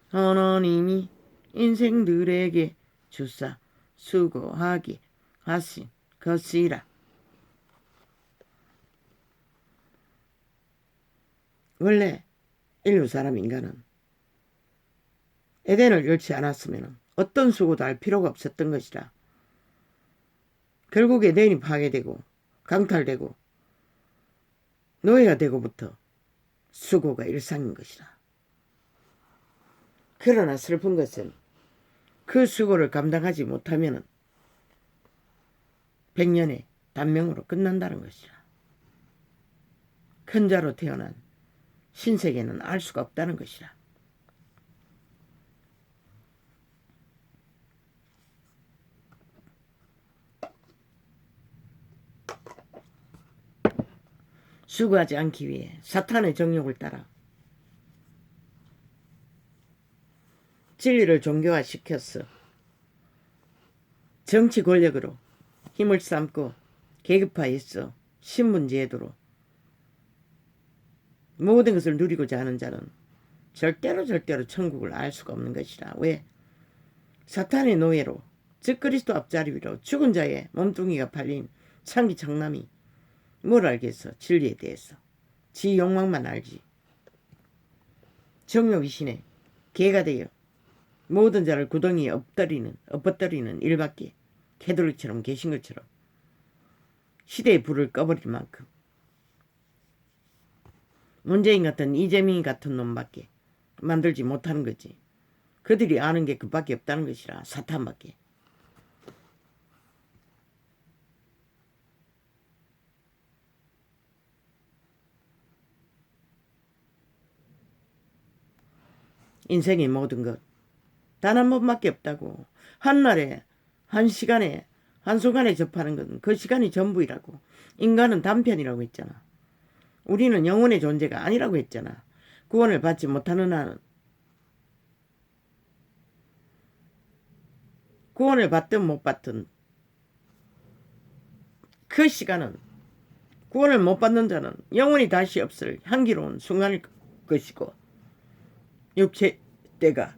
Speaker 1: 하나님이 인생들에게 주사 수고하게 하신 것이라. 원래 인류 사람 인간은 에덴을 열지 않았으면 어떤 수고도 할 필요가 없었던 것이라. 결국 에덴이 파괴되고 강탈되고 노예가 되고부터 수고가 일상인 것이라. 그러나 슬픈 것은 그 수고를 감당하지 못하면 100년의 단명으로 끝난다는 것이라. 큰 자로 태어난 신세계는 알 수가 없다는 것이라. 수고하지 않기 위해 사탄의 정욕을 따라 진리를 종교화시켰어. 정치 권력으로 힘을 삼고 계급화했어. 신분제도로 모든 것을 누리고자 하는 자는 절대로 천국을 알 수가 없는 것이라. 왜? 사탄의 노예로 즉 그리스도 앞자리 위로 죽은 자의 몸뚱이가 팔린 창기 청남이 뭘 알겠어. 진리에 대해서 지 욕망만 알지. 정욕이 신의 개가 되어 모든 자를 구덩이에 엎어뜨리는 일밖에 캐톨릭처럼 계신 것처럼 시대의 불을 꺼버릴 만큼 문재인 같은 이재명 같은 놈밖에 만들지 못하는 거지. 그들이 아는 게 그밖에 없다는 것이라. 사탄밖에. 인생의 모든 것 단 한 번밖에 없다고. 한날에 한 시간에 한순간에 접하는 건 그 시간이 전부이라고. 인간은 단편이라고 했잖아. 우리는 영혼의 존재가 아니라고 했잖아. 구원을 받지 못하는 한은 구원을 받든 못 받든 그 시간은 구원을 못 받는 자는 영원히 다시 없을 향기로운 순간일 것이고 육체 때가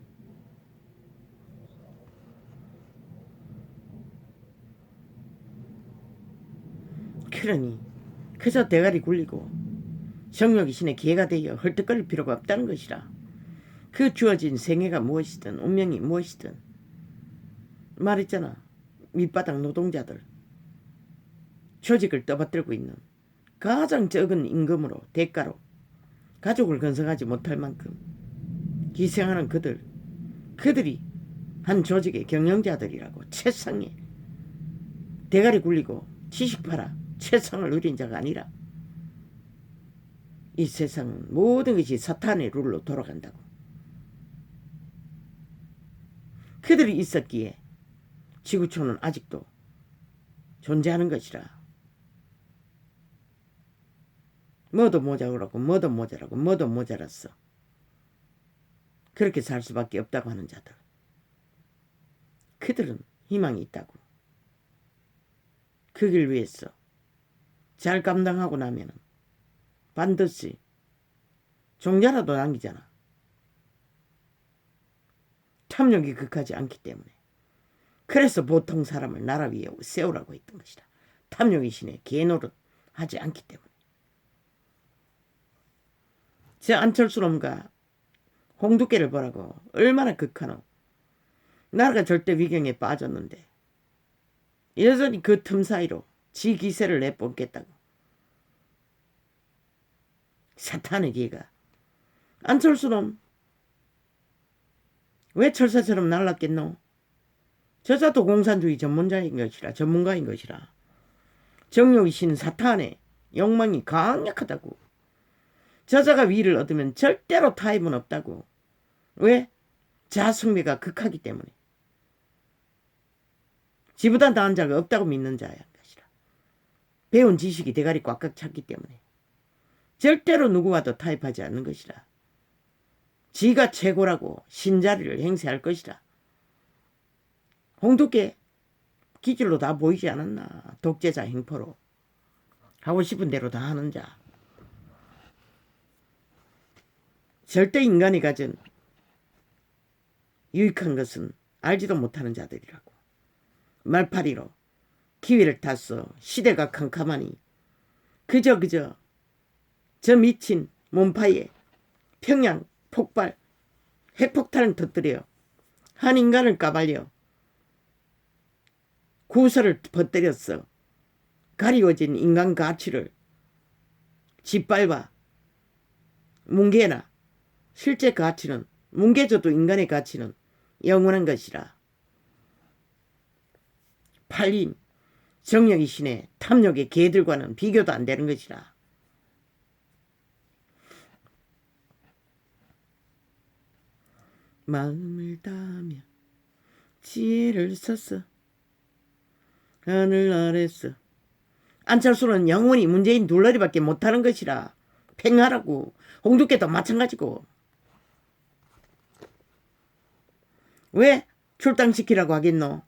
Speaker 1: 그러니 그저 대가리 굴리고 정욕이 신의 기회가 되어 헐떡거릴 필요가 없다는 것이라. 그 주어진 생애가 무엇이든 운명이 무엇이든 말했잖아. 밑바닥 노동자들 조직을 떠받들고 있는 가장 적은 임금으로 대가로 가족을 건설하지 못할 만큼 희생하는 그들이 한 조직의 경영자들이라고. 최상의 대가리 굴리고 지식 팔아 최상을 누린 자가 아니라. 이 세상은 모든 것이 사탄의 룰로 돌아간다고. 그들이 있었기에 지구촌은 아직도 존재하는 것이라. 뭐도 모자라고 뭐도 모자라고 뭐도 모자랐어. 그렇게 살 수밖에 없다고 하는 자들. 그들은 희망이 있다고. 그 길 위해서 잘 감당하고 나면 반드시 종자라도 남기잖아. 탐욕이 극하지 않기 때문에. 그래서 보통 사람을 나라 위에 세우라고 했던 것이다. 탐욕의 신에 개노릇 하지 않기 때문에. 저 안철수놈과 홍두깨를 보라고 얼마나 극하노. 나라가 절대 위경에 빠졌는데 여전히 그 틈 사이로 지 기세를 내뿜겠다고. 사탄의 개가. 안철수놈 왜 철사처럼 날랐겠노? 저자도 공산주의 전문가인 것이라. 정욕의 신 사탄의 욕망이 강력하다고. 저자가 위를 얻으면 절대로 타협은 없다고. 왜? 자아숭배가 극하기 때문에. 지보다 나은 자가 없다고 믿는 자야 것이라. 배운 지식이 대가리 꽉꽉 찼기 때문에. 절대로 누구와도 타협하지 않는 것이라. 지가 최고라고 신자리를 행세할 것이라. 홍두깨 기질로 다 보이지 않았나. 독재자 행포로. 하고 싶은 대로 다 하는 자. 절대 인간이 가진 유익한 것은 알지도 못하는 자들이라고. 말파리로 기회를 탔어. 시대가 캄캄하니 그저 저 미친 몸파에 평양 폭발 핵폭탄을 터뜨려 한 인간을 까발려 구설을 퍼뜨렸어. 가리워진 인간 가치를 짓밟아 뭉개나. 실제 가치는 뭉개져도 인간의 가치는 영원한 것이라. 팔린 정력의 신의 탐욕의 개들과는 비교도 안 되는 것이라. 마음을 다하며 지혜를 썼어. 하늘 아래서. 안철수는 영원히 문재인 둘러리밖에 못하는 것이라. 팽하라고. 홍두깨도 마찬가지고. 왜 출당시키라고 하겠노?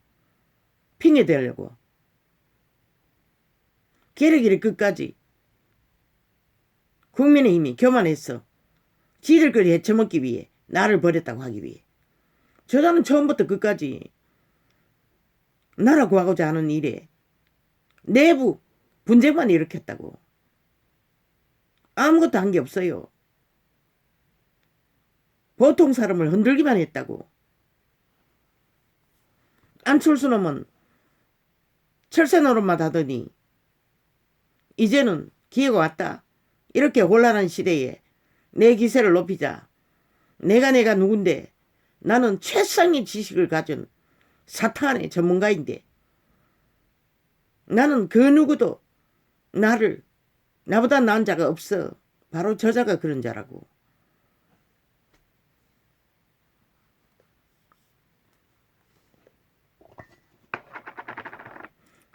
Speaker 1: 핑계 대려고. 게르기를 끝까지 국민의힘이 교만했어. 지들끼리 헤쳐먹기 위해 나를 버렸다고 하기 위해. 저자는 처음부터 끝까지 나라 구하고자 하는 일에 내부 분쟁만 일으켰다고. 아무것도 한 게 없어요. 보통 사람을 흔들기만 했다고. 안철수 놈은 철새 노릇만 하더니 이제는 기회가 왔다. 이렇게 혼란한 시대에 내 기세를 높이자. 내가 누군데. 나는 최상의 지식을 가진 사탄의 전문가인데. 나는 그 누구도 나보다 나은 자가 없어. 바로 저자가 그런 자라고.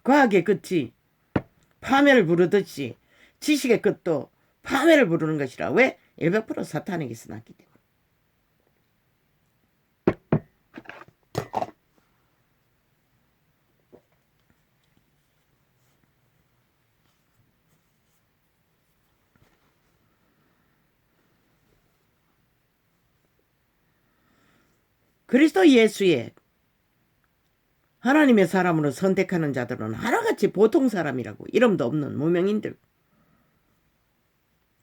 Speaker 1: 과학의 끝이 파멸을 부르듯이 지식의 끝도 파멸을 부르는 것이라. 왜? 100% 사탄에게서 났기 때문에. 그리스도 예수의 하나님의 사람으로 선택하는 자들은 하나같이 보통 사람이라고. 이름도 없는 무명인들.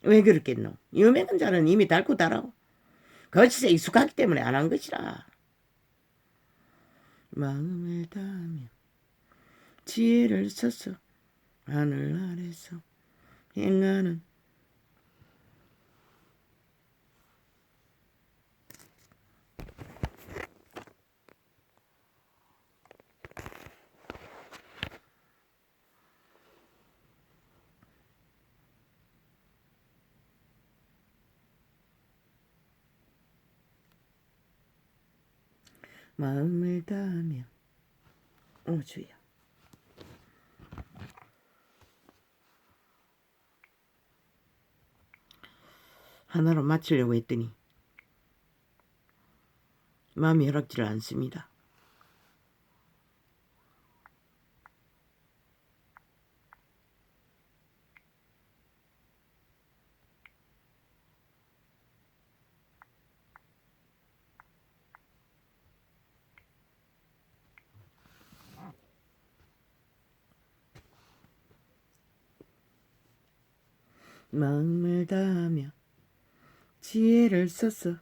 Speaker 1: 왜 그렇겠노? 유명한 자는 이미 닳고 달아. 거짓에 익숙하기 때문에 안 한 것이라. 마음을 다하며 지혜를 써서 하늘 아래서 행하는 마음을 다하며. 주여. 하나로 마치려고 했더니 마음이 허락지를 않습니다. 마음을 다하며 지혜를 썼어.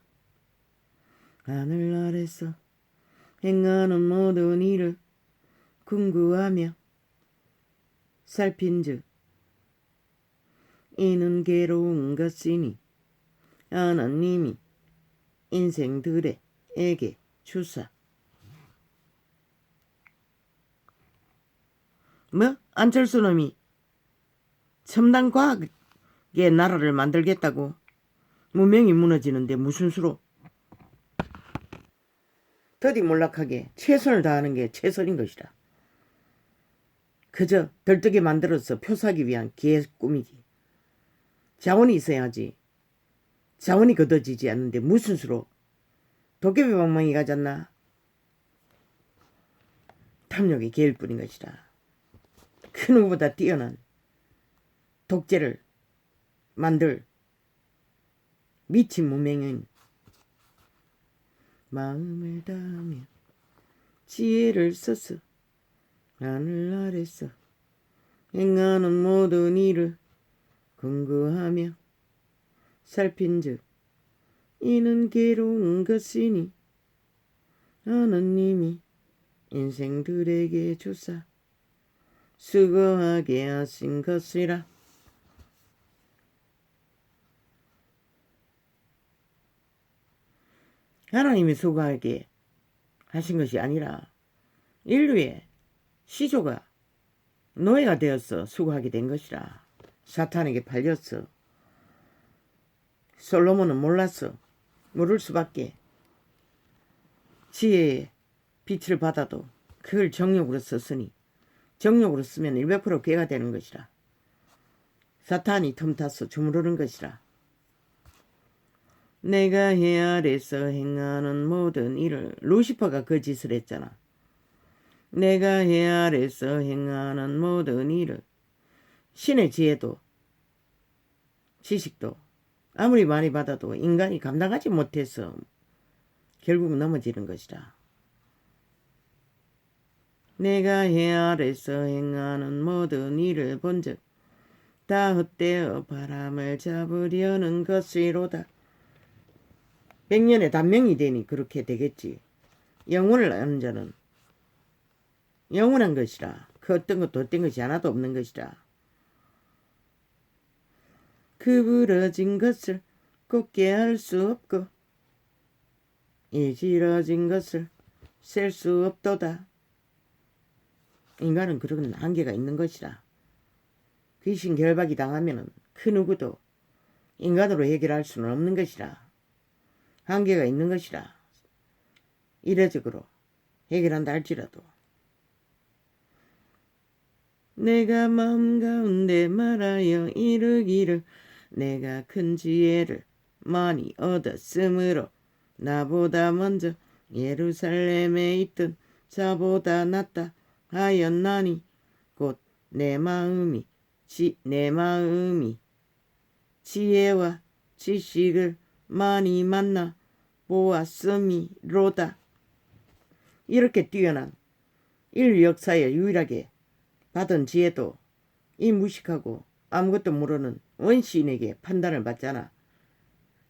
Speaker 1: 하늘 아래서 행하는 모든 일을 궁구하며 살핀즉 이는 괴로운 것이니 하나님이 인생들에게 주사. 뭐? 안철수 놈이 첨단 과학의 나라를 만들겠다고? 문명이 무너지는데 무슨 수로? 더디 몰락하게 최선을 다하는 게 최선인 것이라. 그저 들뜨게 만들어서 표사하기 위한 개 꾸미기. 자원이 있어야지. 자원이 걷어지지 않는데 무슨 수로? 도깨비 방망이 가졌나? 탐욕의 개일 뿐인 것이라. 그 누구보다 뛰어난 독재를 만들 미친 문명인 마음을 다하며 지혜를 써서 하늘 아래서 행하는 모든 일을 근거하며 살핀즉 이는 괴로운 것이니 하느님이 인생들에게 주사 수고하게 하신 것이라. 하나님이 수고하게 하신 것이 아니라 인류의 시조가 노예가 되어서 수고하게 된 것이라. 사탄에게 팔렸어. 솔로몬은 몰랐어. 모를 수밖에. 지혜의 빛을 받아도 그걸 정욕으로 썼으니 정욕으로 쓰면 100% 괴가 되는 것이라. 사탄이 틈타서 주무르는 것이라. 내가 해 아래서 행하는 모든 일을 루시퍼가 그 짓을 했잖아. 내가 해 아래서 행하는 모든 일을 신의 지혜도 지식도 아무리 많이 받아도 인간이 감당하지 못해서 결국 넘어지는 것이라. 내가 해 아래서 행하는 모든 일을 본즉 다 헛되어 바람을 잡으려는 것이로다. 100년의 단명이 되니 그렇게 되겠지. 영혼을 아는 자는 영원한 것이라. 그 어떤 것도 어떤 것이 하나도 없는 것이라. 그 부러진 것을 곱게 할 수 없고 일질어진 것을 셀 수 없도다. 인간은 그런 한계가 있는 것이라. 귀신 결박이 당하면 그 누구도 인간으로 해결할 수는 없는 것이라. 한계가 있는 것이라. 이례적으로 해결한다 할지라도. 내가 마음 가운데 말하여 이르기를 내가 큰 지혜를 많이 얻었으므로 나보다 먼저 예루살렘에 있던 자보다 낫다 하였나니 곧 내 마음이 지혜와 지식을 많이 만나 보았음이로다. 이렇게 뛰어난 인류 역사에 유일하게 받은 지혜도 이 무식하고 아무것도 모르는 원시인에게 판단을 받잖아.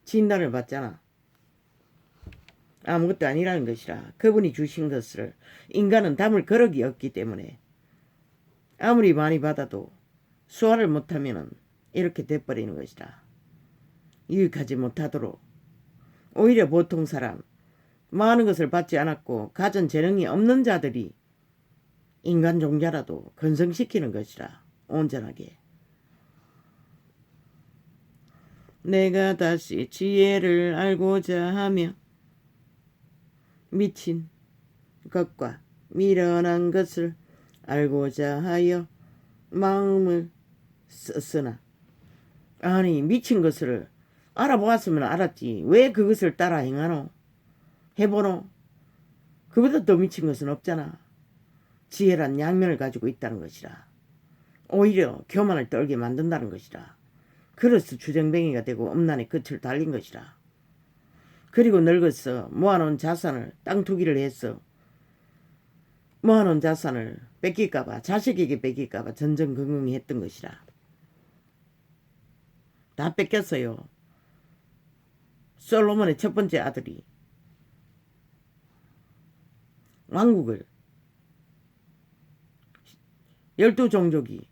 Speaker 1: 진단을 받잖아. 아무것도 아니라는 것이라. 그분이 주신 것을 인간은 담을 거력이 없기 때문에 아무리 많이 받아도 소화를 못하면 이렇게 돼버리는 것이라. 유익하지 못하도록. 오히려 보통 사람, 많은 것을 받지 않았고 가진 재능이 없는 자들이 인간 종자라도 건성시키는 것이라. 온전하게. 내가 다시 지혜를 알고자 하며 미친 것과 미련한 것을 알고자 하여 마음을 썼으나. 아니, 미친 것을 알아보았으면 알았지. 왜 그것을 따라 행하노? 해보노? 그보다 더 미친 것은 없잖아. 지혜란 양면을 가지고 있다는 것이라. 오히려 교만을 떨게 만든다는 것이라. 그래서 주정뱅이가 되고 엄난의 끝을 달린 것이라. 그리고 늙어서 모아놓은 자산을 땅 투기를 해서 모아놓은 자산을 뺏길까봐, 자식에게 뺏길까봐 전전긍긍히 했던 것이라. 다 뺏겼어요. 솔로몬의 첫 번째 아들이 왕국을 12종족이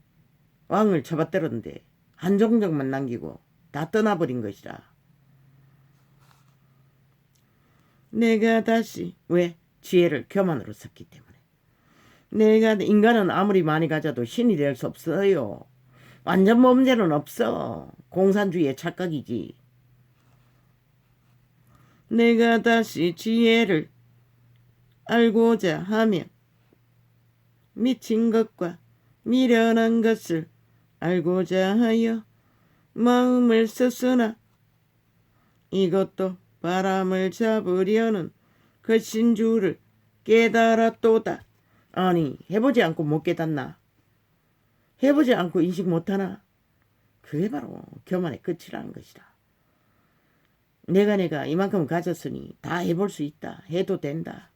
Speaker 1: 왕을 잡아들었는데 한 종족만 남기고 다 떠나버린 것이라. 내가 다시 왜? 지혜를 교만으로 썼기 때문에. 인간은 아무리 많이 가져도 신이 될 수 없어요. 완전 범죄는 없어. 공산주의의 착각이지. 내가 다시 지혜를 알고자 하면 미친 것과 미련한 것을 알고자 하여 마음을 쓰으나 이것도 바람을 잡으려는 것인 줄을 깨달았도다. 아니, 해보지 않고 못 깨닫나? 해보지 않고 인식 못하나? 그게 바로 교만의 끝이라는 것이다. 내가 이만큼 가졌으니 다 해볼 수 있다. 해도 된다.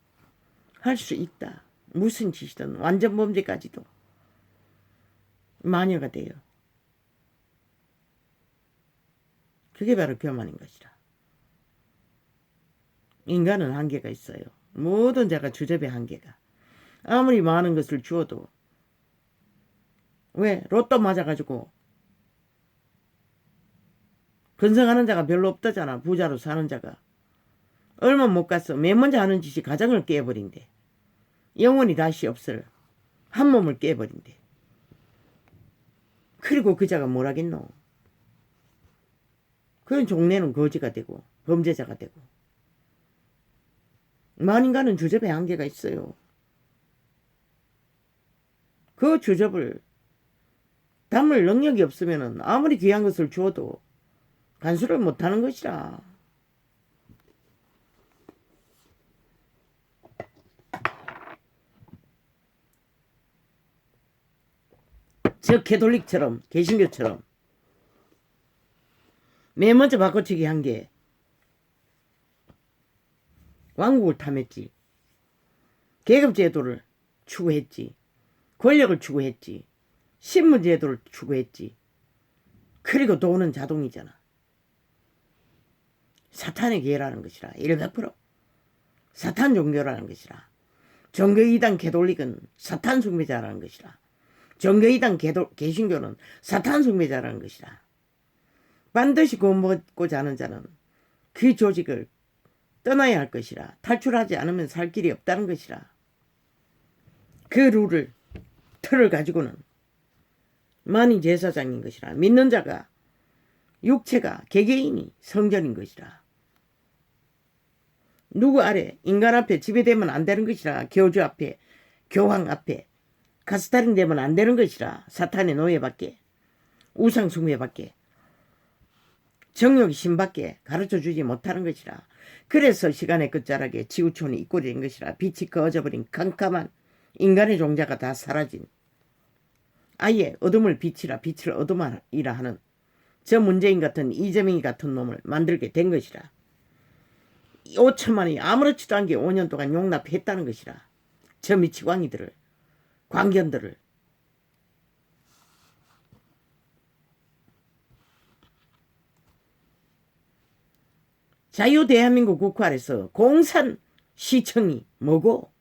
Speaker 1: 할 수 있다. 무슨 짓이든 완전 범죄까지도 마녀가 돼요. 그게 바로 교만인 것이다. 인간은 한계가 있어요. 모든 자가 주접의 한계가. 아무리 많은 것을 주어도 왜? 로또 맞아가지고 건성하는 자가 별로 없다잖아. 부자로 사는 자가. 얼마 못 갔어. 맨 먼저 하는 짓이 가정을 깨버린대. 영원히 다시 없을 한 몸을 깨버린대. 그리고 그 자가 뭘 하겠노? 그런 종래는 거지가 되고 범죄자가 되고. 만인간은 주접의 한계가 있어요. 그 주접을 담을 능력이 없으면 아무리 귀한 것을 주어도 간수를 못하는 것이라. 저 캐톨릭처럼 개신교처럼 맨 먼저 바꿔치기 한 게 왕국을 탐했지. 계급제도를 추구했지. 권력을 추구했지. 신분제도를 추구했지. 그리고 돈은 자동이잖아. 사탄의 계라는 것이라. 100% 사탄 종교라는 것이라. 종교이단 캐톨릭은 사탄 숭배자라는 것이라. 종교이단 개신교는 사탄 숭배자라는 것이라. 반드시 구원받고자 하는 자는 그 조직을 떠나야 할 것이라. 탈출하지 않으면 살 길이 없다는 것이라. 그 룰을 틀을 가지고는 만인 제사장인 것이라. 믿는 자가 육체가 개개인이 성전인 것이라. 누구 아래 인간 앞에 지배되면 안 되는 것이라. 교주 앞에 교황 앞에 가스타링 되면 안 되는 것이라. 사탄의 노예밖에 우상 숭배밖에 정욕의 신밖에 가르쳐주지 못하는 것이라. 그래서 시간의 끝자락에 지구촌이 있고 된 것이라. 빛이 꺼져버린 캄캄한 인간의 종자가 다 사라진 아예 어둠을 빛이라 빛을 어둠이라 하는 저 문재인 같은 이재명이 같은 놈을 만들게 된 것이라. 5천만이 아무렇지도 않게 5년 동안 용납했다는 것이라. 저 미치광이들을 광견들을. 자유대한민국 국회 아래서 공산시청이 뭐고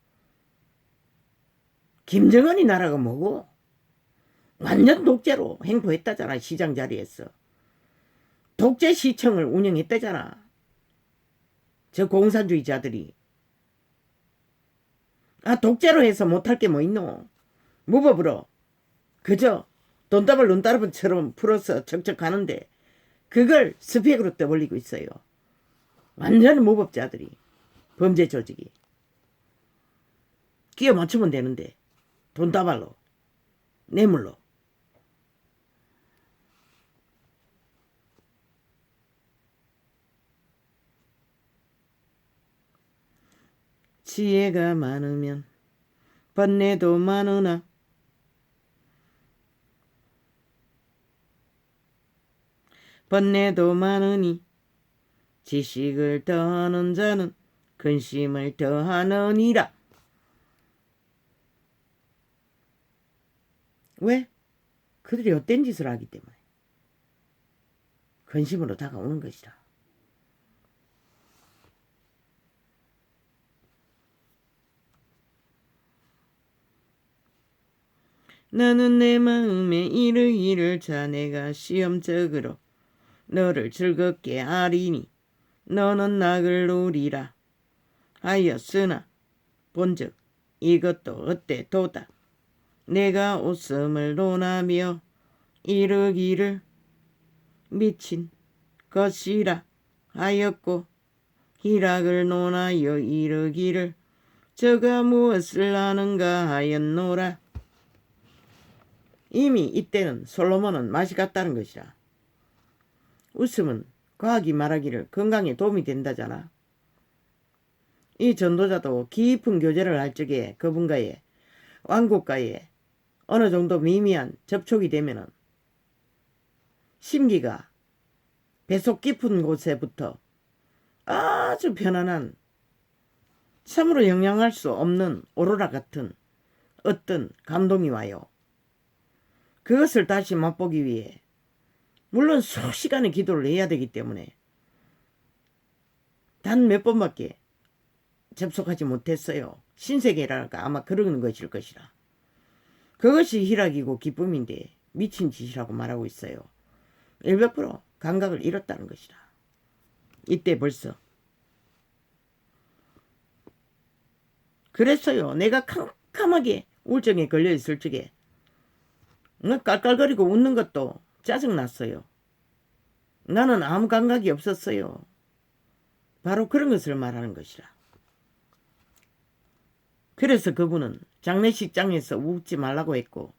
Speaker 1: 김정은이 나라가 뭐고 완전 독재로 행포했다잖아. 시장 자리에서 독재시청을 운영했다잖아. 저 공산주의자들이. 독재로 해서 못할 게 뭐 있노? 무법으로 그저 돈다발 눈다발처럼 풀어서 척척 가는데 그걸 스펙으로 떠벌리고 있어요. 완전 무법자들이. 범죄 조직이. 끼워 맞추면 되는데 돈다발로 뇌물로. 지혜가 많으면 번뇌도 많으나 번뇌도 많으니 지식을 더하는 자는 근심을 더하느니라. 왜? 그들이 헛된 짓을 하기 때문에. 근심으로 다가오는 것이라. 나는 내 마음에 이르기를 자네가 시험적으로 너를 즐겁게 하리니 너는 낙을 노리라 하였으나 본즉 이것도 어때도다. 내가 웃음을 논하며 이르기를 미친 것이라 하였고 희락을 논하여 이르기를 저가 무엇을 아는가 하였노라. 이미 이때는 솔로몬은 맛이 갔다는 것이라. 웃음은 과학이 말하기를 건강에 도움이 된다잖아. 이 전도자도 깊은 교제를 할 적에 그분과의 왕국과의 어느 정도 미미한 접촉이 되면은 심기가 배속 깊은 곳에부터 아주 편안한 참으로 영향할 수 없는 오로라 같은 어떤 감동이 와요. 그것을 다시 맛보기 위해 물론 수시간의 기도를 해야 되기 때문에 단 몇 번밖에 접속하지 못했어요. 신세계랄까 아마 그러는 것일 것이라. 그것이 희락이고 기쁨인데 미친 짓이라고 말하고 있어요. 100% 감각을 잃었다는 것이라. 이때 벌써. 그랬어요. 내가 캄캄하게 우울증에 걸려있을 적에 깔깔거리고 웃는 것도 짜증났어요. 나는 아무 감각이 없었어요. 바로 그런 것을 말하는 것이라. 그래서 그분은 장례식장에서 웃지 말라고 했고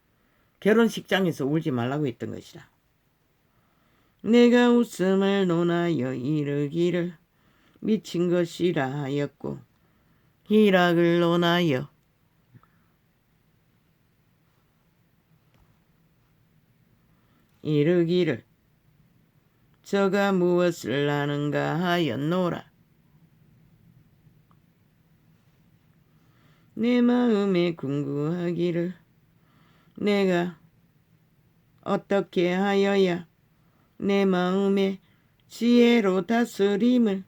Speaker 1: 결혼식장에서 울지 말라고 했던 것이라. 내가 웃음을 논하여 이르기를 미친 것이라 하였고 희락을 논하여 이르기를 저가 무엇을 아는가 하였노라. 내 마음에 궁구하기를 내가 어떻게 하여야 내 마음의 지혜로 다스림을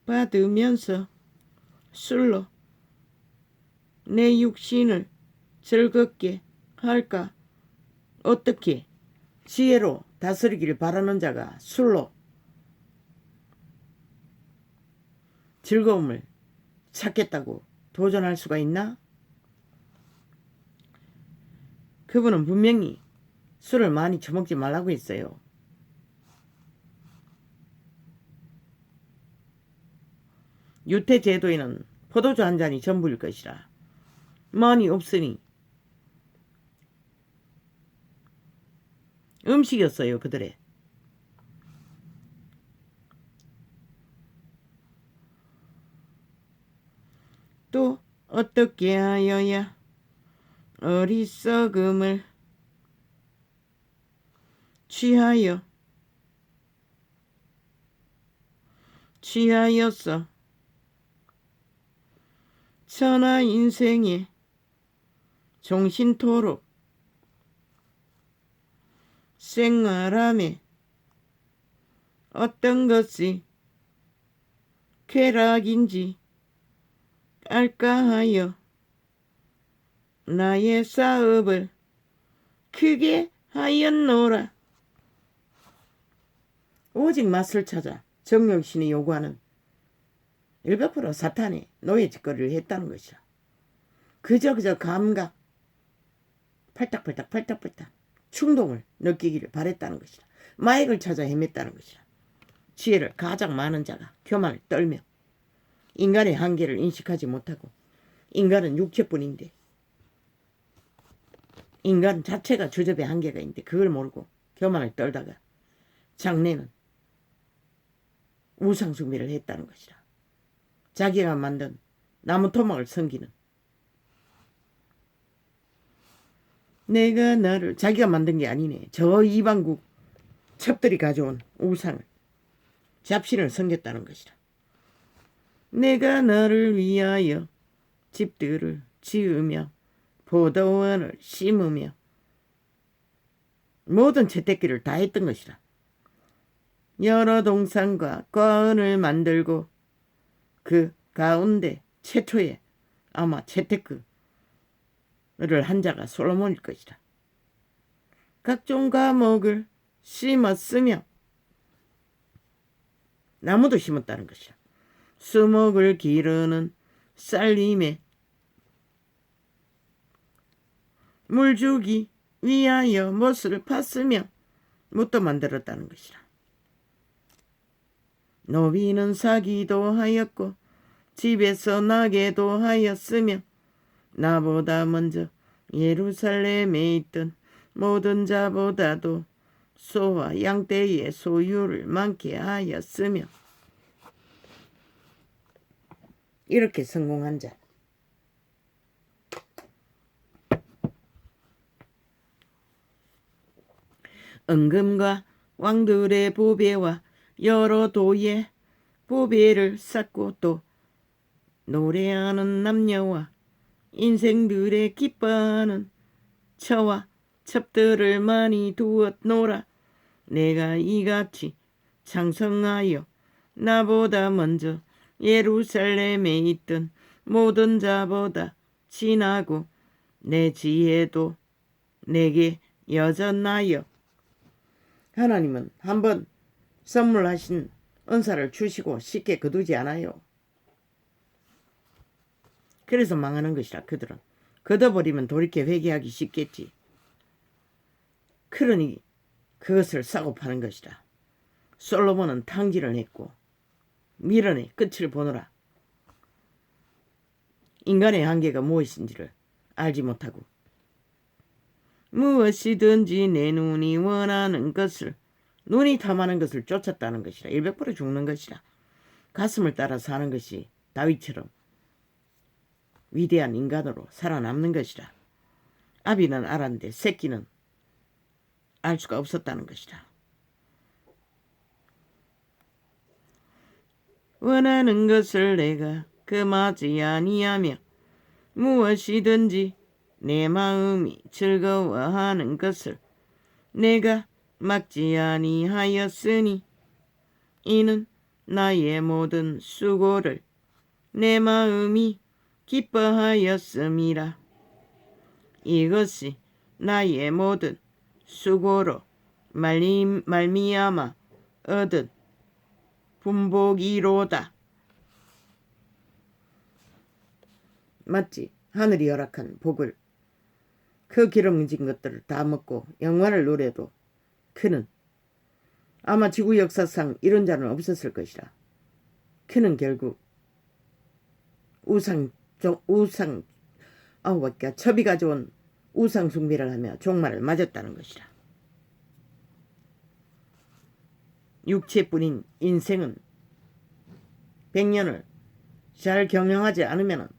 Speaker 1: 받으면서 술로 내 육신을 즐겁게 할까? 어떻게 지혜로 다스리기를 바라는 자가 술로 즐거움을 찾겠다고 도전할 수가 있나? 그분은 분명히 술을 많이 처먹지 말라고 했어요. 유태제도에는 포도주 한 잔이 전부일 것이라. 많이 없으니 음식이었어요. 그들의. 또 어떻게 하여야 어리석음을 취하여서 천하 인생에 종신토록 생활함에 어떤 것이 쾌락인지 알까 하여 나의 사업을 크게 하였노라. 오직 맛을 찾아 정욕신이 요구하는 100% 사탄의 노예짓거리를 했다는 것이라. 그저 감각 팔딱팔딱 충동을 느끼기를 바랬다는 것이라. 마약을 찾아 헤맸다는 것이라. 지혜를 가장 많은 자가 교만을 떨며 인간의 한계를 인식하지 못하고 인간은 육체뿐인데 인간 자체가 주접의 한계가 있는데 그걸 모르고 교만을 떨다가 장래는 우상숭배를 했다는 것이라. 자기가 만든 나무 토막을 섬기는 내가 나를 자기가 만든 게 아니네. 저 이방국 첩들이 가져온 우상을 잡신을 섬겼다는 것이라. 내가 너를 위하여 집들을 지으며 포도원을 심으며 모든 채택기를 다 했던 것이라. 여러 동산과 과언을 만들고 그 가운데 최초의 아마 재테크를 한 자가 솔로몬일 것이다. 각종 과목을 심었으며 나무도 심었다는 것이야. 수목을 기르는 쌀림에 물주기 위하여 못을 팠으며 못도 만들었다는 것이라. 노비는 사기도 하였고 집에서 나게도 하였으며 나보다 먼저 예루살렘에 있던 모든 자보다도 소와 양떼의 소유를 많게 하였으며 이렇게 성공한 자. 은금과 왕들의 보배와 여러 도의 보배를 쌓고 또 노래하는 남녀와 인생들의 기뻐하는 처와 첩들을 많이 두었노라. 내가 이같이 창성하여 나보다 먼저 예루살렘에 있던 모든 자보다 진하고 내 지혜도 내게 여전하여. 하나님은 한번 선물하신 은사를 주시고 쉽게 거두지 않아요. 그래서 망하는 것이라. 그들은 거둬버리면 돌이켜 회개하기 쉽겠지. 그러니 그것을 사고 파는 것이라. 솔로몬은 탕진을 했고 미련의 끝을 보느라 인간의 한계가 무엇인지를 알지 못하고 무엇이든지 내 눈이 원하는 것을, 눈이 탐하는 것을 쫓았다는 것이라. 100% 죽는 것이라. 가슴을 따라 사는 것이 다윗처럼 위대한 인간으로 살아남는 것이라. 아비는 알았는데 새끼는 알 수가 없었다는 것이라. 원하는 것을 내가 금하지 아니하며 무엇이든지 내 마음이 즐거워하는 것을 내가 막지 아니하였으니 이는 나의 모든 수고를 내 마음이 기뻐하였음이라. 이것이 나의 모든 수고로 말미암아 얻은 분복이로다. 맞지? 하늘이 허락한 복을 그 기름진 것들을 다 먹고 영광을 누려도 그는 아마 지구 역사상 이런 자는 없었을 것이라. 그는 결국 첩이 가져온 우상 숭배를 하며 종말을 맞았다는 것이라. 육체뿐인 인생은 100년을 잘 경영하지 않으면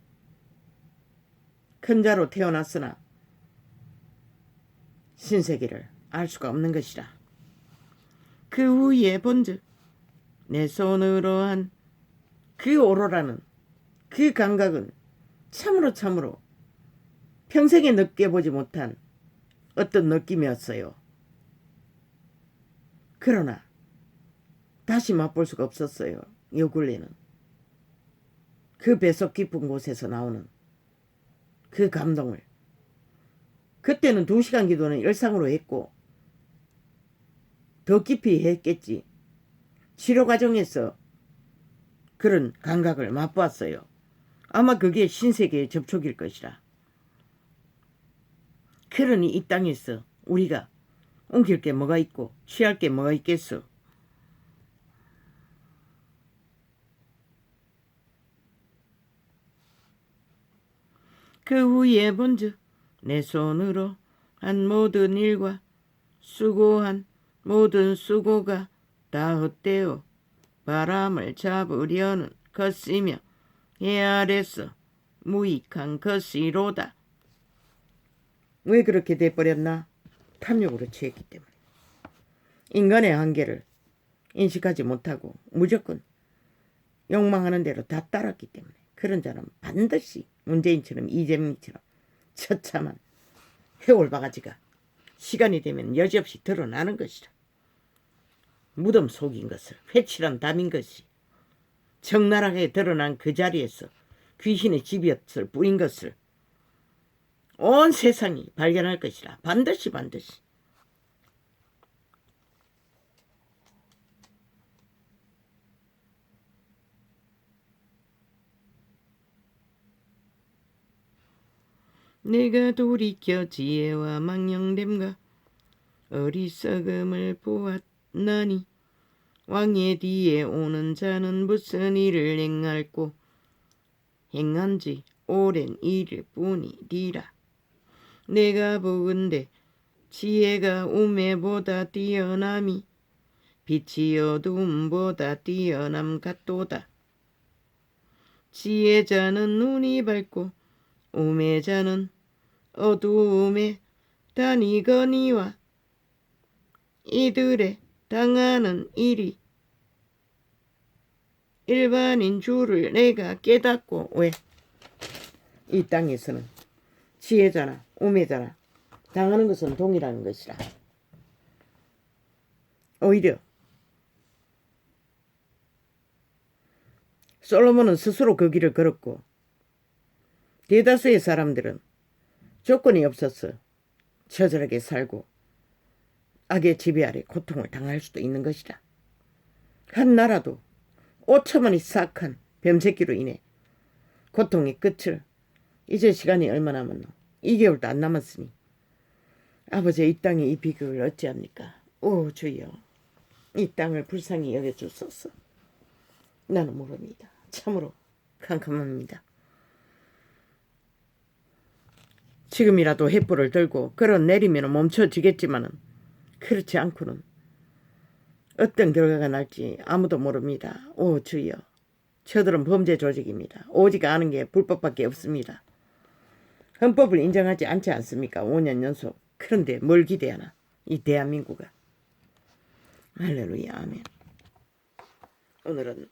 Speaker 1: 큰 자로 태어났으나 신세계를 알 수가 없는 것이라. 그 후에 본즉 내 손으로 한 그 오로라는, 그 감각은 참으로 평생에 느껴보지 못한 어떤 느낌이었어요. 그러나 다시 맛볼 수가 없었어요. 요 근래는 그 배속 깊은 곳에서 나오는 그 감동을. 그때는 2시간 기도는 일상으로 했고 더 깊이 했겠지. 치료 과정에서 그런 감각을 맛보았어요. 아마 그게 신세계의 접촉일 것이라. 그러니 이 땅에서 우리가 옮길 게 뭐가 있고 취할 게 뭐가 있겠어. 그 후에 본즉 내 손으로 한 모든 일과 수고한 모든 수고가 다 헛되어 바람을 잡으려는 것이며 해 아래서 무익한 것이로다. 왜 그렇게 돼버렸나? 탐욕으로 취했기 때문에. 인간의 한계를 인식하지 못하고 무조건 욕망하는 대로 다 따랐기 때문에 그런 자는 반드시 문재인처럼 이재명처럼 처참한 해골바가지가 시간이 되면 여지없이 드러나는 것이라. 무덤 속인 것을, 회칠한 담인 것이 적나라하게 드러난 그 자리에서 귀신의 집이었을 뿐인 것을 온 세상이 발견할 것이라. 반드시 반드시. 내가 돌이켜 지혜와 망령됨과 어리석음을 보았나니 왕의 뒤에 오는 자는 무슨 일을 행할꼬 행한지 오랜 일일 뿐이리라. 내가 보건대 지혜가 우매보다 뛰어남이 빛이 어두움보다 뛰어남 같도다. 지혜자는 눈이 밝고 우매자는 어두움에 다니거니와 이들의 당하는 일이 일반인 줄을 내가 깨닫고. 왜? 이 땅에서는 지혜자나 우매자나 당하는 것은 동일한 것이라. 오히려 솔로몬은 스스로 그 길을 걸었고 대다수의 사람들은 조건이 없어서 처절하게 살고 악의 지배 아래 고통을 당할 수도 있는 것이다. 한 나라도 오천만이 싹한 뱀새끼로 인해 고통의 끝을 이제 시간이 얼마 남았노? 2개월도 안 남았으니 아버지 이 땅에 이 비극을 어찌합니까? 오 주여, 이 땅을 불쌍히 여겨주소서. 나는 모릅니다. 참으로 캄캄합니다. 지금이라도 횃불을 들고 걸어 내리면 멈춰지겠지만은 그렇지 않고는 어떤 결과가 날지 아무도 모릅니다. 오 주여, 저들은 범죄 조직입니다. 오직 아는 게 불법밖에 없습니다. 헌법을 인정하지 않지 않습니까? 5년 연속. 그런데 뭘 기대하나 이 대한민국은. 할렐루야 아멘. 오늘은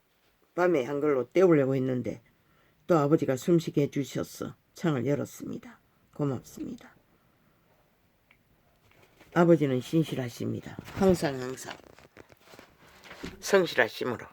Speaker 1: 밤에 한글로 때우려고 했는데 또 아버지가 숨쉬게 해주셔서 창을 열었습니다. 고맙습니다. 아버지는 신실하십니다. 항상 성실하심으로